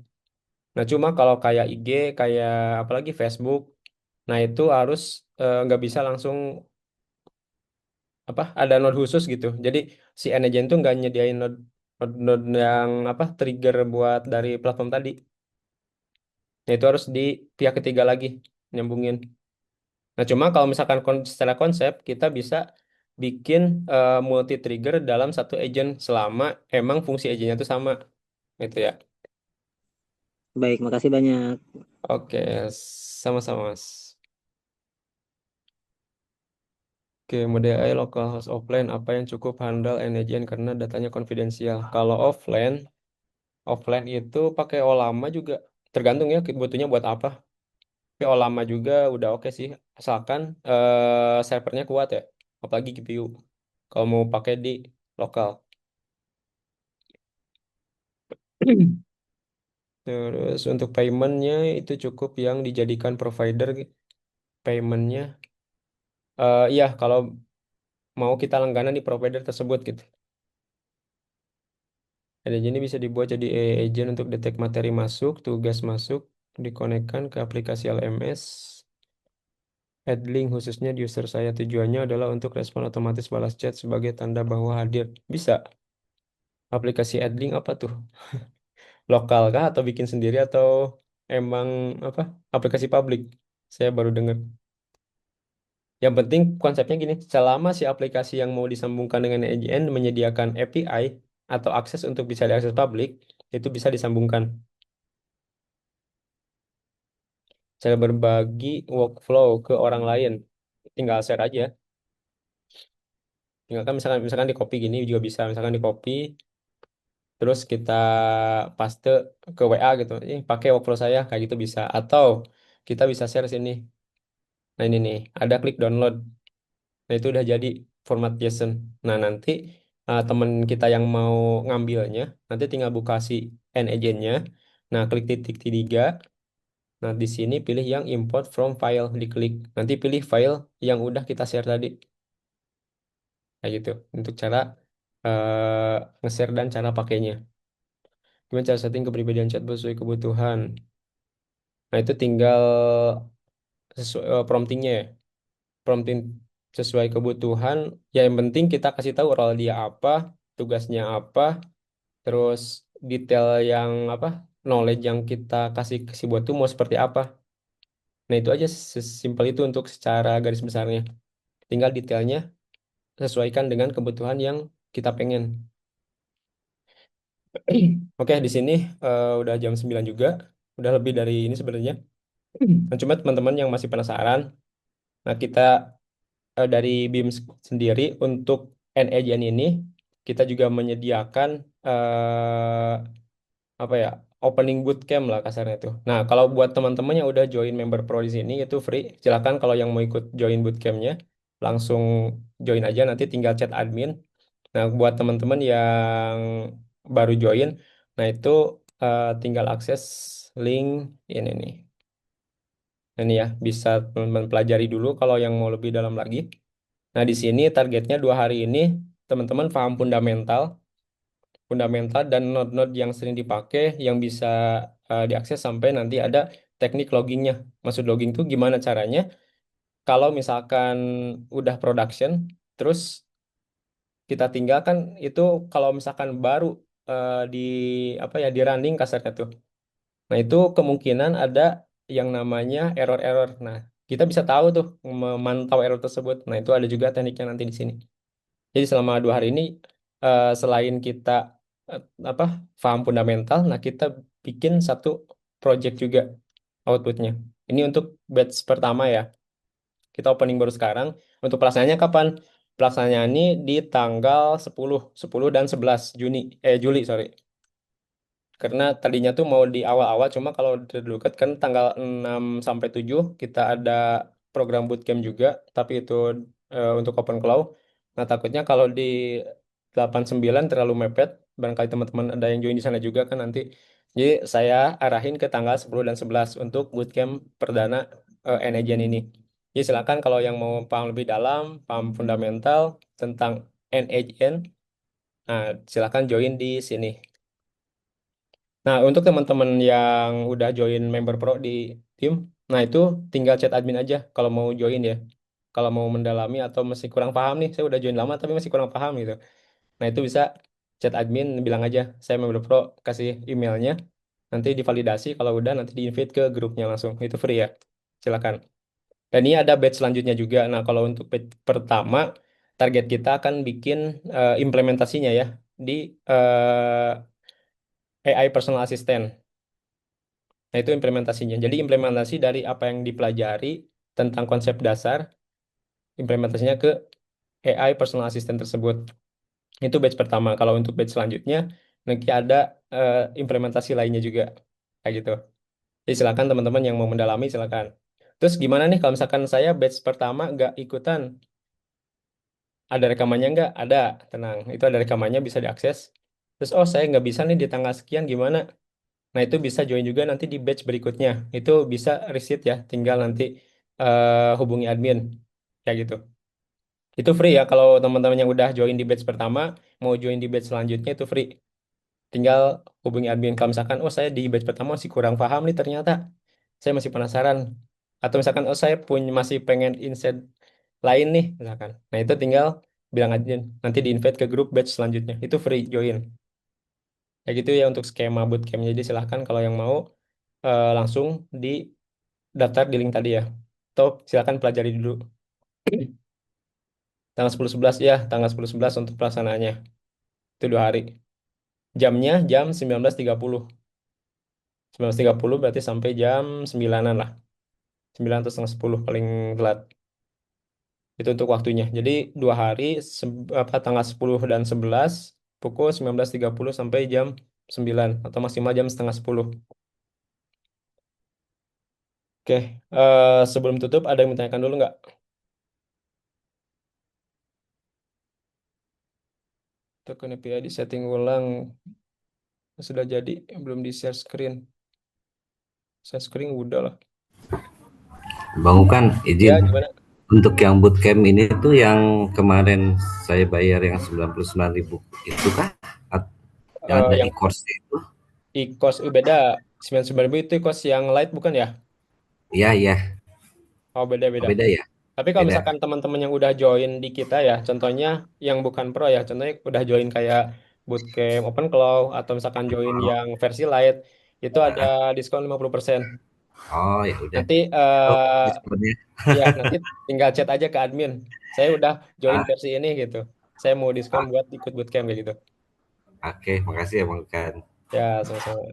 Nah, cuma kalau kayak IG, kayak apalagi Facebook, nah itu harus nggak bisa langsung apa ada node khusus gitu. Jadi si Nagent tuh nggak nyediain node yang apa trigger buat dari platform tadi. Nah, itu harus di pihak ketiga lagi nyambungin. Nah, cuma kalau misalkan secara konsep kita bisa bikin multi trigger dalam satu agent selama emang fungsi agentnya itu sama gitu ya. Baik, makasih banyak. Oke, sama-sama Mas. Oke, mode AI lokal host offline apa yang cukup handal NAGN karena datanya konfidensial. Kalau offline itu pakai OLAMA juga tergantung ya butuhnya buat apa. Tapi OLAMA juga udah oke sih, asalkan servernya kuat ya, apalagi GPU. Kalau mau pakai di lokal. Terus untuk paymentnya itu cukup yang dijadikan provider paymentnya. Iya, kalau mau kita langganan di provider tersebut gitu. Ada ini bisa dibuat jadi AI agent untuk detek materi masuk, tugas masuk, dikonekkan ke aplikasi LMS. Adlink khususnya di user saya tujuannya adalah untuk respon otomatis balas chat sebagai tanda bahwa hadir. Bisa. Aplikasi Adlink apa tuh? Lokal kah atau bikin sendiri atau emang apa? Aplikasi publik? Saya baru dengar. Yang penting konsepnya gini, selama si aplikasi yang mau disambungkan dengan AGN menyediakan API atau akses untuk bisa diakses publik, itu bisa disambungkan. Saya berbagi workflow ke orang lain. Tinggal share aja. Tinggal kan misalkan di copy gini juga bisa. Misalkan di copy, terus kita paste ke WA gitu. Pakai workflow saya kayak gitu bisa. Atau kita bisa share sini. Nah ini nih, ada klik download. Nah itu udah jadi format JSON. Nah nanti teman kita yang mau ngambilnya, nanti tinggal buka si N-agent-nya. Nah klik titik tiga. Nah di sini pilih yang import from file, diklik. Nanti pilih file yang udah kita share tadi. Kayak gitu. Untuk cara nge-share dan cara pakainya. Kemudian cara setting kepribadian chatbot sesuai kebutuhan. Nah itu tinggal sesuai promptingnya ya. Prompting sesuai kebutuhan. Ya yang penting kita kasih tahu role dia apa, tugasnya apa, terus detail yang apa, knowledge yang kita kasih ke si bot itu mau seperti apa. Nah itu aja sesimpel itu untuk secara garis besarnya. Tinggal detailnya sesuaikan dengan kebutuhan yang kita pengen. Oke, di sini udah jam 9 juga. Udah lebih dari ini sebenarnya. Nah, cuma teman-teman yang masih penasaran, nah kita dari BIM sendiri untuk NAGN ini kita juga menyediakan apa ya opening bootcamp lah kasarnya itu. Nah kalau buat teman-teman yang udah join member pro di sini itu free. Silakan kalau yang mau ikut join bootcampnya langsung join aja nanti tinggal chat admin. Nah buat teman-teman yang baru join, nah itu tinggal akses link ini nih. Ini ya, bisa teman-teman pelajari dulu kalau yang mau lebih dalam lagi. Nah, di sini targetnya 2 hari ini teman-teman paham fundamental, fundamental dan node-node yang sering dipakai yang bisa diakses sampai nanti ada teknik loggingnya. Maksud logging itu gimana caranya? Kalau misalkan udah production, terus kita tinggalkan itu kalau misalkan baru di apa ya di running kasarnya tuh. Nah, itu kemungkinan ada yang namanya error-error. Nah, kita bisa tahu tuh memantau error tersebut. Nah, itu ada juga tekniknya nanti di sini. Jadi selama 2 hari ini selain kita eh, apa paham fundamental, nah kita bikin satu project juga outputnya. Ini untuk batch pertama ya. Kita opening baru sekarang. Untuk pelaksanaannya kapan? Pelaksanaannya ini di tanggal 10 dan 11 Juli, sorry. Karena tadinya tuh mau di awal-awal, cuma kalau dulu kan tanggal 6 sampai 7 kita ada program bootcamp juga, tapi itu untuk open cloud. Nah, takutnya kalau di 89 terlalu mepet, barangkali teman-teman ada yang join di sana juga kan nanti. Jadi saya arahin ke tanggal 10 dan 11 untuk bootcamp perdana N-Agent ini. Jadi silakan kalau yang mau paham lebih dalam, paham fundamental tentang N-Agent, nah silakan join di sini. Nah, untuk teman-teman yang udah join member pro di tim, nah itu tinggal chat admin aja kalau mau join ya. Kalau mau mendalami atau masih kurang paham nih, saya udah join lama tapi masih kurang paham gitu. Nah, itu bisa chat admin bilang aja, saya member pro, kasih emailnya, nanti divalidasi, kalau udah nanti di-invite ke grupnya langsung. Itu free ya. Silakan. Dan ini ada batch selanjutnya juga. Nah, kalau untuk batch pertama, target kita akan bikin implementasinya ya di AI personal assistant. Nah, itu implementasinya. Jadi implementasi dari apa yang dipelajari tentang konsep dasar, implementasinya ke AI personal assistant tersebut. Itu batch pertama. Kalau untuk batch selanjutnya, nanti ada implementasi lainnya juga. Kayak gitu. Jadi silakan teman-teman yang mau mendalami, silakan. Terus gimana nih kalau misalkan saya batch pertama nggak ikutan? Ada rekamannya nggak? Ada, tenang. Itu ada rekamannya, bisa diakses. Terus, oh saya nggak bisa nih di tanggal sekian, gimana? Nah, itu bisa join juga nanti di batch berikutnya. Itu bisa receipt ya, tinggal nanti hubungi admin. Kayak gitu. Itu free ya, kalau teman-teman yang udah join di batch pertama, mau join di batch selanjutnya itu free. Tinggal hubungi admin. Kalau misalkan, oh saya di batch pertama masih kurang paham nih ternyata. Saya masih penasaran. Atau misalkan, oh saya punya masih pengen insight lain nih, misalkan. Nah, itu tinggal bilang admin. Nanti di-invite ke grup batch selanjutnya. Itu free join. Kayak gitu ya untuk skema bootcamp. Jadi silahkan kalau yang mau langsung di daftar di link tadi ya. Atau silakan pelajari dulu. Tanggal 10-11 ya, tanggal 10-11 untuk pelaksanaannya. Itu 2 hari. Jamnya jam 19.30. 19.30 berarti sampai jam 9-an lah. 9 atau setengah 10 paling telat. Itu untuk waktunya. Jadi 2 hari, tanggal 10 dan 11, pukul 19.30 sampai jam 9. Atau maksimal jam setengah 10. Oke, sebelum tutup ada yang mau tanyakan dulu nggak? Token API di setting ulang. Sudah jadi, belum di share screen. Share screen udah lah. Bang Ukan, Ya, izin. gimana? Untuk yang bootcamp ini tuh yang kemarin saya bayar yang 99.000 itu kah? Yang ada Yang e-course itu? e-course beda. 99.000 itu e-course yang light bukan ya? Iya, iya. Oh, Oh, beda-beda. beda ya? Tapi kalau Beda. misalkan teman-teman yang udah join di kita ya, contohnya yang bukan pro ya, contohnya udah join kayak bootcamp open cloud atau misalkan join Oh, yang versi light, itu ada ah, diskon 50%. oh ya udah. Nanti Tahu diskonnya. ya nanti tinggal chat aja ke admin. Saya udah join Ah, versi ini gitu. Saya mau diskon ah, buat ikut bootcamp kayak gitu. oke, makasih ya Bang Ukan. Ya, sama-sama.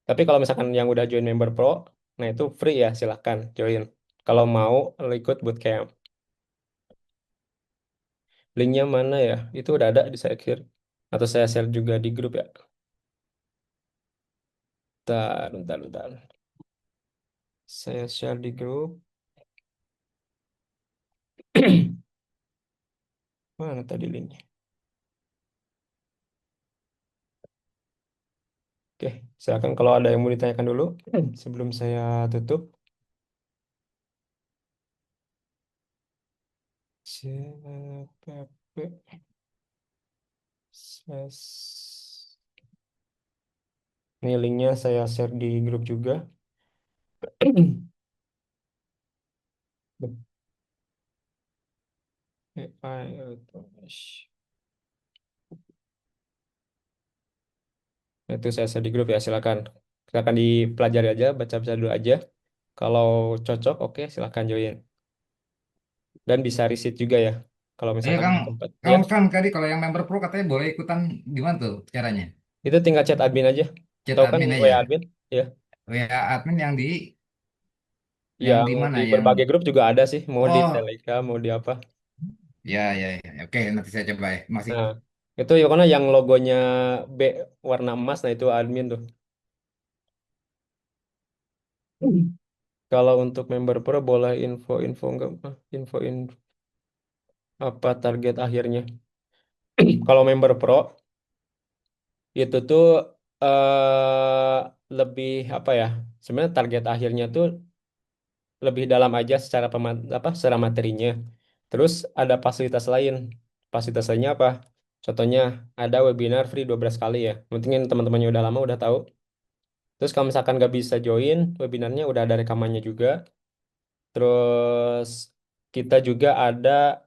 Tapi kalau misalkan yang udah join member pro, nah itu free ya, silahkan join. Kalau mau ikut bootcamp. Linknya mana ya? Itu udah ada di saya share. Atau saya share juga di grup ya. Bentar, bentar, bentar. Saya share di grup. Mana tadi linknya? Oke, silakan kalau ada yang mau ditanyakan dulu sebelum saya tutup. CPP slash. Ini linknya saya share di grup juga. AI automation. Itu saya share di grup ya, silakan. Silakan dipelajari aja, baca-baca dulu aja. Kalau cocok, oke, silakan join. Dan bisa riset juga ya. Kalau Iya misalkan Kang, di tempat. Kang Ya, Ruslan tadi kalau yang member pro katanya boleh ikutan gimana tuh caranya? itu tinggal chat admin aja. Chat Tahu kan admin WA aja. admin? Ya, WA admin yang yang di mana? di Yang berbagai grup juga ada sih. Mau di oh Telegram, mau di apa. ya. Oke, nanti saya coba ya. Masih Nah, itu ya karena yang logonya B warna emas, nah itu admin tuh. Kalau untuk member pro boleh info-info enggak? Info apa target akhirnya? Kalau member pro itu tuh lebih apa ya? Sebenarnya target akhirnya tuh lebih dalam aja secara apa? Secara materinya. Terus ada fasilitas lain. Fasilitas lainnya apa? Contohnya ada webinar free 12 kali ya. Mungkin teman-temannya udah lama udah tahu. Terus kalau misalkan nggak bisa join webinarnya udah ada rekamannya juga. Terus kita juga ada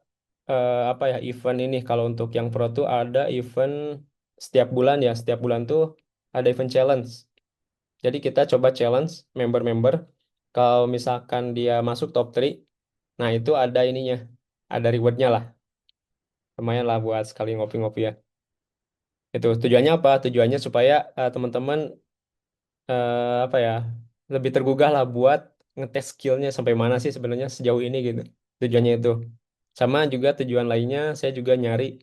apa ya event ini kalau untuk yang pro tuh ada event setiap bulan ya. Setiap bulan tuh ada event challenge. Jadi kita coba challenge member-member. Kalau misalkan dia masuk top 3, nah itu ada ininya, ada rewardnya lah. Lumayan lah buat sekali ngopi-ngopi ya. Itu tujuannya apa? Tujuannya supaya teman-teman apa ya lebih tergugah lah buat ngetes skillnya sampai mana sih sebenarnya sejauh ini gitu. Tujuannya itu. Sama juga tujuan lainnya saya juga nyari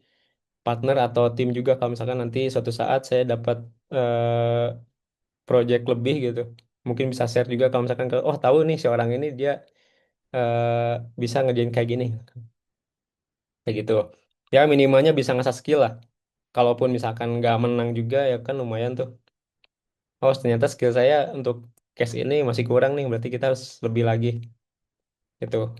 partner atau tim juga kalau misalkan nanti suatu saat saya dapat project lebih gitu. Mungkin bisa share juga kalau misalkan oh tahu nih si orang ini dia bisa ngerjain kayak gini kayak gitu. Ya minimalnya bisa ngasah skill lah. Kalaupun misalkan nggak menang juga ya kan lumayan tuh. Oh ternyata skill saya untuk case ini masih kurang nih berarti kita harus lebih lagi. Itu.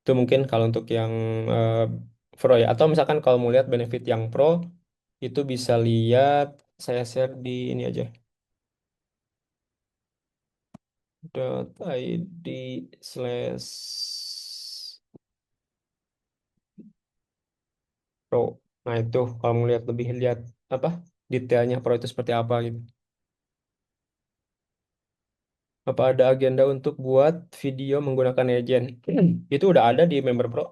Itu mungkin kalau untuk yang eh, pro ya. Atau misalkan kalau mau lihat benefit yang pro, itu bisa lihat saya share di ini aja. .id/pro. Nah itu kalau mau lihat lebih lihat apa detailnya pro itu seperti apa gitu. Apa ada agenda untuk buat video menggunakan agent? Itu udah ada di member pro.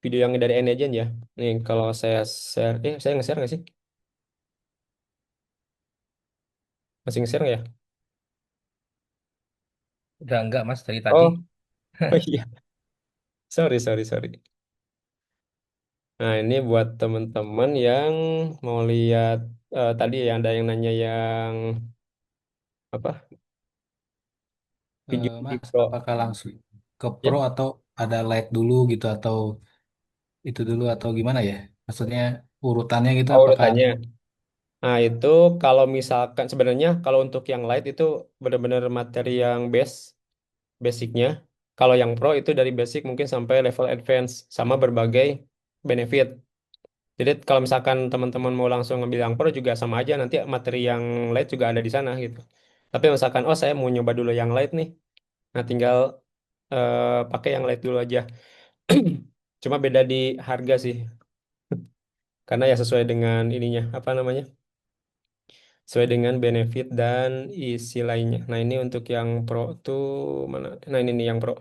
Video yang dari N-Agent ya. Nih kalau saya share, saya nge-share nggak sih? Masih nge-share nggak ya? udah enggak Mas dari tadi. Oh, oh iya. Sorry. Nah, ini buat teman-teman yang mau lihat tadi ya ada yang nanya yang apa video di Mas, Pro. apakah langsung ke Ya, pro atau ada light dulu gitu atau itu dulu atau gimana ya? Maksudnya urutannya gitu oh, apakah urutannya. Nah, itu kalau misalkan sebenarnya kalau untuk yang light itu benar-benar materi yang basicnya. Kalau yang Pro itu dari basic mungkin sampai level advance sama berbagai benefit. Jadi kalau misalkan teman-teman mau langsung ngambil yang Pro juga sama aja nanti materi yang light juga ada di sana gitu. Tapi misalkan oh saya mau nyoba dulu yang light nih. Nah, tinggal pakai yang light dulu aja. Cuma beda di harga sih. Karena ya sesuai dengan ininya, apa namanya? Sesuai dengan benefit dan isi lainnya. Nah, ini untuk yang Pro tuh mana? Nah, ini nih yang Pro.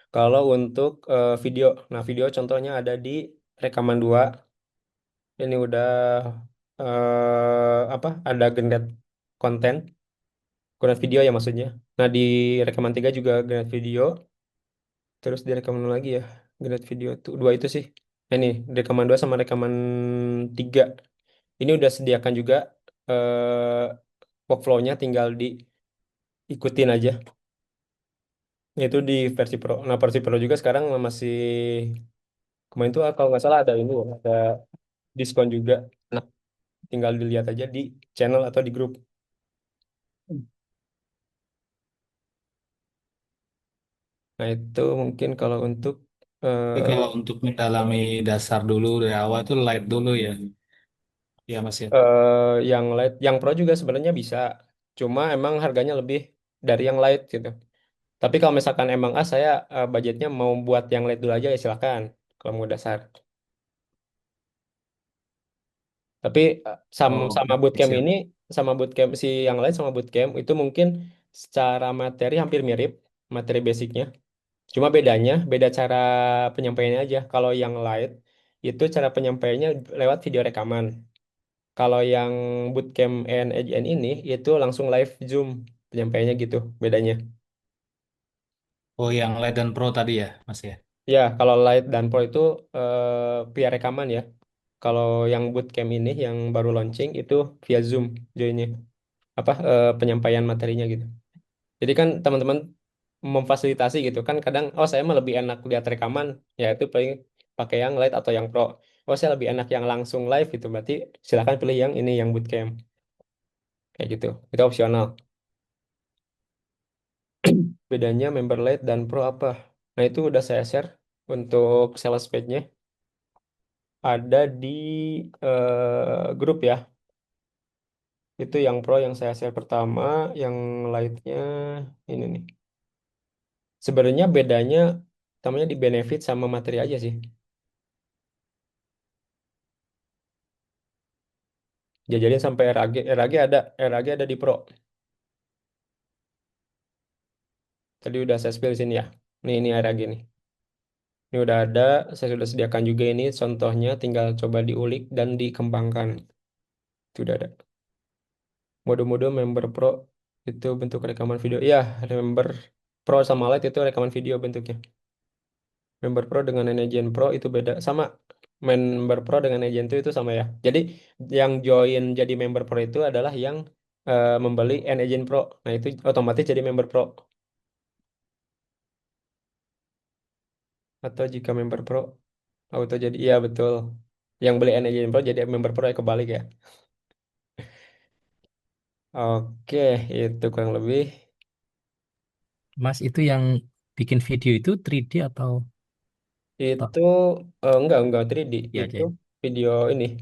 Kalau untuk video, nah video contohnya ada di rekaman 2. Ini udah apa? Ada generate konten, generate video ya maksudnya. Nah, di rekaman 3 juga generate video. Terus di rekaman lagi ya, generate video tuh dua itu sih. Nah, ini rekaman 2 sama rekaman 3. Ini udah sediakan juga workflow-nya, tinggal diikutin aja. Itu di versi Pro. Nah, versi Pro juga sekarang masih kemarin tuh kalau nggak salah ada ini ya, ada diskon juga. Nah, tinggal dilihat aja di channel atau di grup. Nah, itu mungkin kalau untuk Tapi kalau untuk mendalami dasar dulu dari awal itu light dulu ya. Ya Mas ya. yang light, yang pro juga sebenarnya bisa. Cuma emang harganya lebih dari yang light gitu. Tapi kalau misalkan emang saya budgetnya mau buat yang light dulu aja ya silakan. Kalau mau dasar. Tapi Oh, sama oke, bootcamp siap. ini, sama bootcamp si yang lain sama bootcamp itu mungkin secara materi hampir mirip materi basicnya. Cuma bedanya, beda cara penyampaiannya aja. Kalau yang light itu cara penyampaiannya lewat video rekaman. Kalau yang bootcamp NAJN ini itu langsung live Zoom penyampaiannya gitu bedanya. Oh, yang light dan pro tadi ya, Mas ya. Ya, kalau light dan pro itu via rekaman ya. Kalau yang bootcamp ini yang baru launching itu via Zoom joinnya. Apa penyampaian materinya gitu. Jadi kan teman-teman memfasilitasi gitu kan kadang saya mah lebih enak lihat rekaman ya itu paling pakai yang light atau yang pro. Saya lebih enak yang langsung live gitu berarti silakan pilih yang ini yang bootcamp kayak gitu. Itu opsional. Bedanya member light dan pro apa? Nah, itu udah saya share untuk sales page-nya ada di grup ya. Itu yang pro yang saya share pertama, yang light-nya ini nih. Sebenarnya bedanya namanya di benefit sama materi aja sih. Jajalin sampai RAG, RAG ada di Pro. Tadi udah saya spill di sini ya. Ini RAG nih. Ini udah ada, saya sudah sediakan juga ini contohnya, tinggal coba diulik dan dikembangkan. Itu udah ada. Mode-mode member Pro itu bentuk rekaman video. Iya, member Pro sama Lite itu rekaman video bentuknya. Member Pro dengan Agent Pro itu beda. Sama member Pro dengan Agent itu sama ya. Jadi yang join jadi member Pro itu adalah yang membeli Agent Pro. Nah, itu otomatis jadi member Pro. Atau jika member Pro auto jadi, iya betul. Yang beli Agent Pro jadi member Pro ya kebalik ya. Oke, itu kurang lebih. Mas itu yang bikin video itu 3D atau Itu enggak 3D. ya aja Itu ya? video ini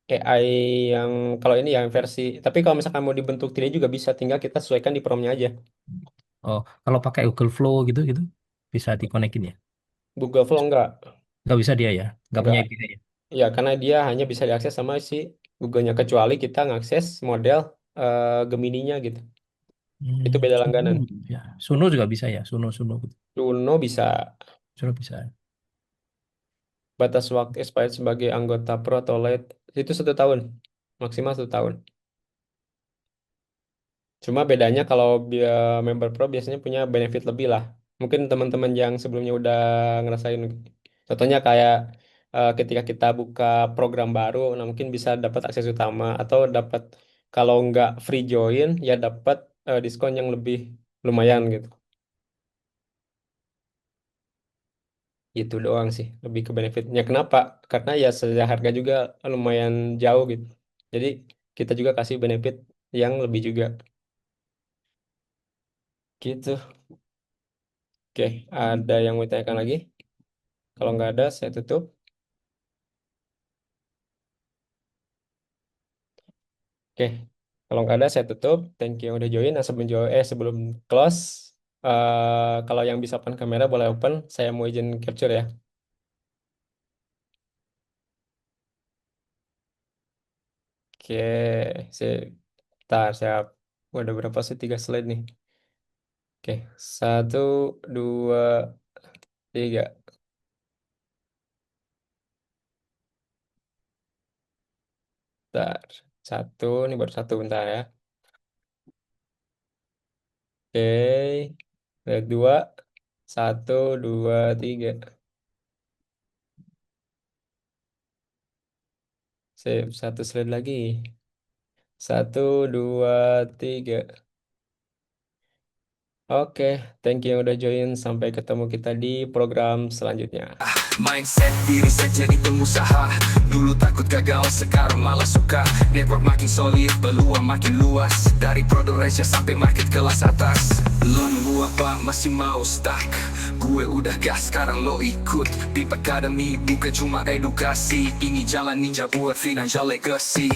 AI yang kalau ini yang versi. Tapi kalau misalkan mau dibentuk 3D juga bisa, tinggal kita sesuaikan di promnya aja. Oh, kalau pakai Google Flow gitu gitu bisa dikonekin ya? Google Flow enggak, Nggak bisa dia ya? Nggak punya enggak. API ya? Ya karena dia hanya bisa diakses sama si Google-nya kecuali kita ngakses model Gemini-nya gitu. Itu beda Suno langganan. ya. Suno juga bisa ya? Suno Suno gitu. Luno bisa. Suno bisa. Batas waktu expired sebagai anggota Pro atau Lite itu 1 tahun, maksimal 1 tahun. Cuma bedanya kalau member Pro biasanya punya benefit lebih lah. Mungkin teman-teman yang sebelumnya udah ngerasain. Contohnya kayak ketika kita buka program baru, nah mungkin bisa dapat akses utama atau dapat kalau nggak free join ya dapat diskon yang lebih lumayan gitu. Itu doang sih lebih ke benefitnya. Kenapa? Karena ya secara harga juga lumayan jauh gitu. Jadi kita juga kasih benefit yang lebih juga gitu. Oke, ada yang mau ditanyakan lagi? Kalau nggak ada, saya tutup. Oke, kalau nggak ada, saya tutup. Thank you yang udah join. Nah, sebelum close, kalau yang bisa open kamera boleh open. Saya mau izin capture ya. Oke, sebentar, saya udah berapa sih 3 slide nih. Oke, 1, 2, 3. Bentar, ini baru satu bentar ya. Oke, slide 2, 1, 2, 3. Sip, satu slide lagi. 1, 2, 3. Oke, thank you yang udah join. Sampai ketemu kita di program selanjutnya. Mindset diri saya jadi pengusaha. Dulu takut gagal, sekarang malah suka. Network makin solid, peluang makin luas. Dari Pro Indonesia sampai market kelas atas. Lo nunggu Lu apa masih mau stuck? Gue udah gas, sekarang lo ikut Deep Academy, bukan cuma edukasi. Ini jalan ninja buat financial legacy.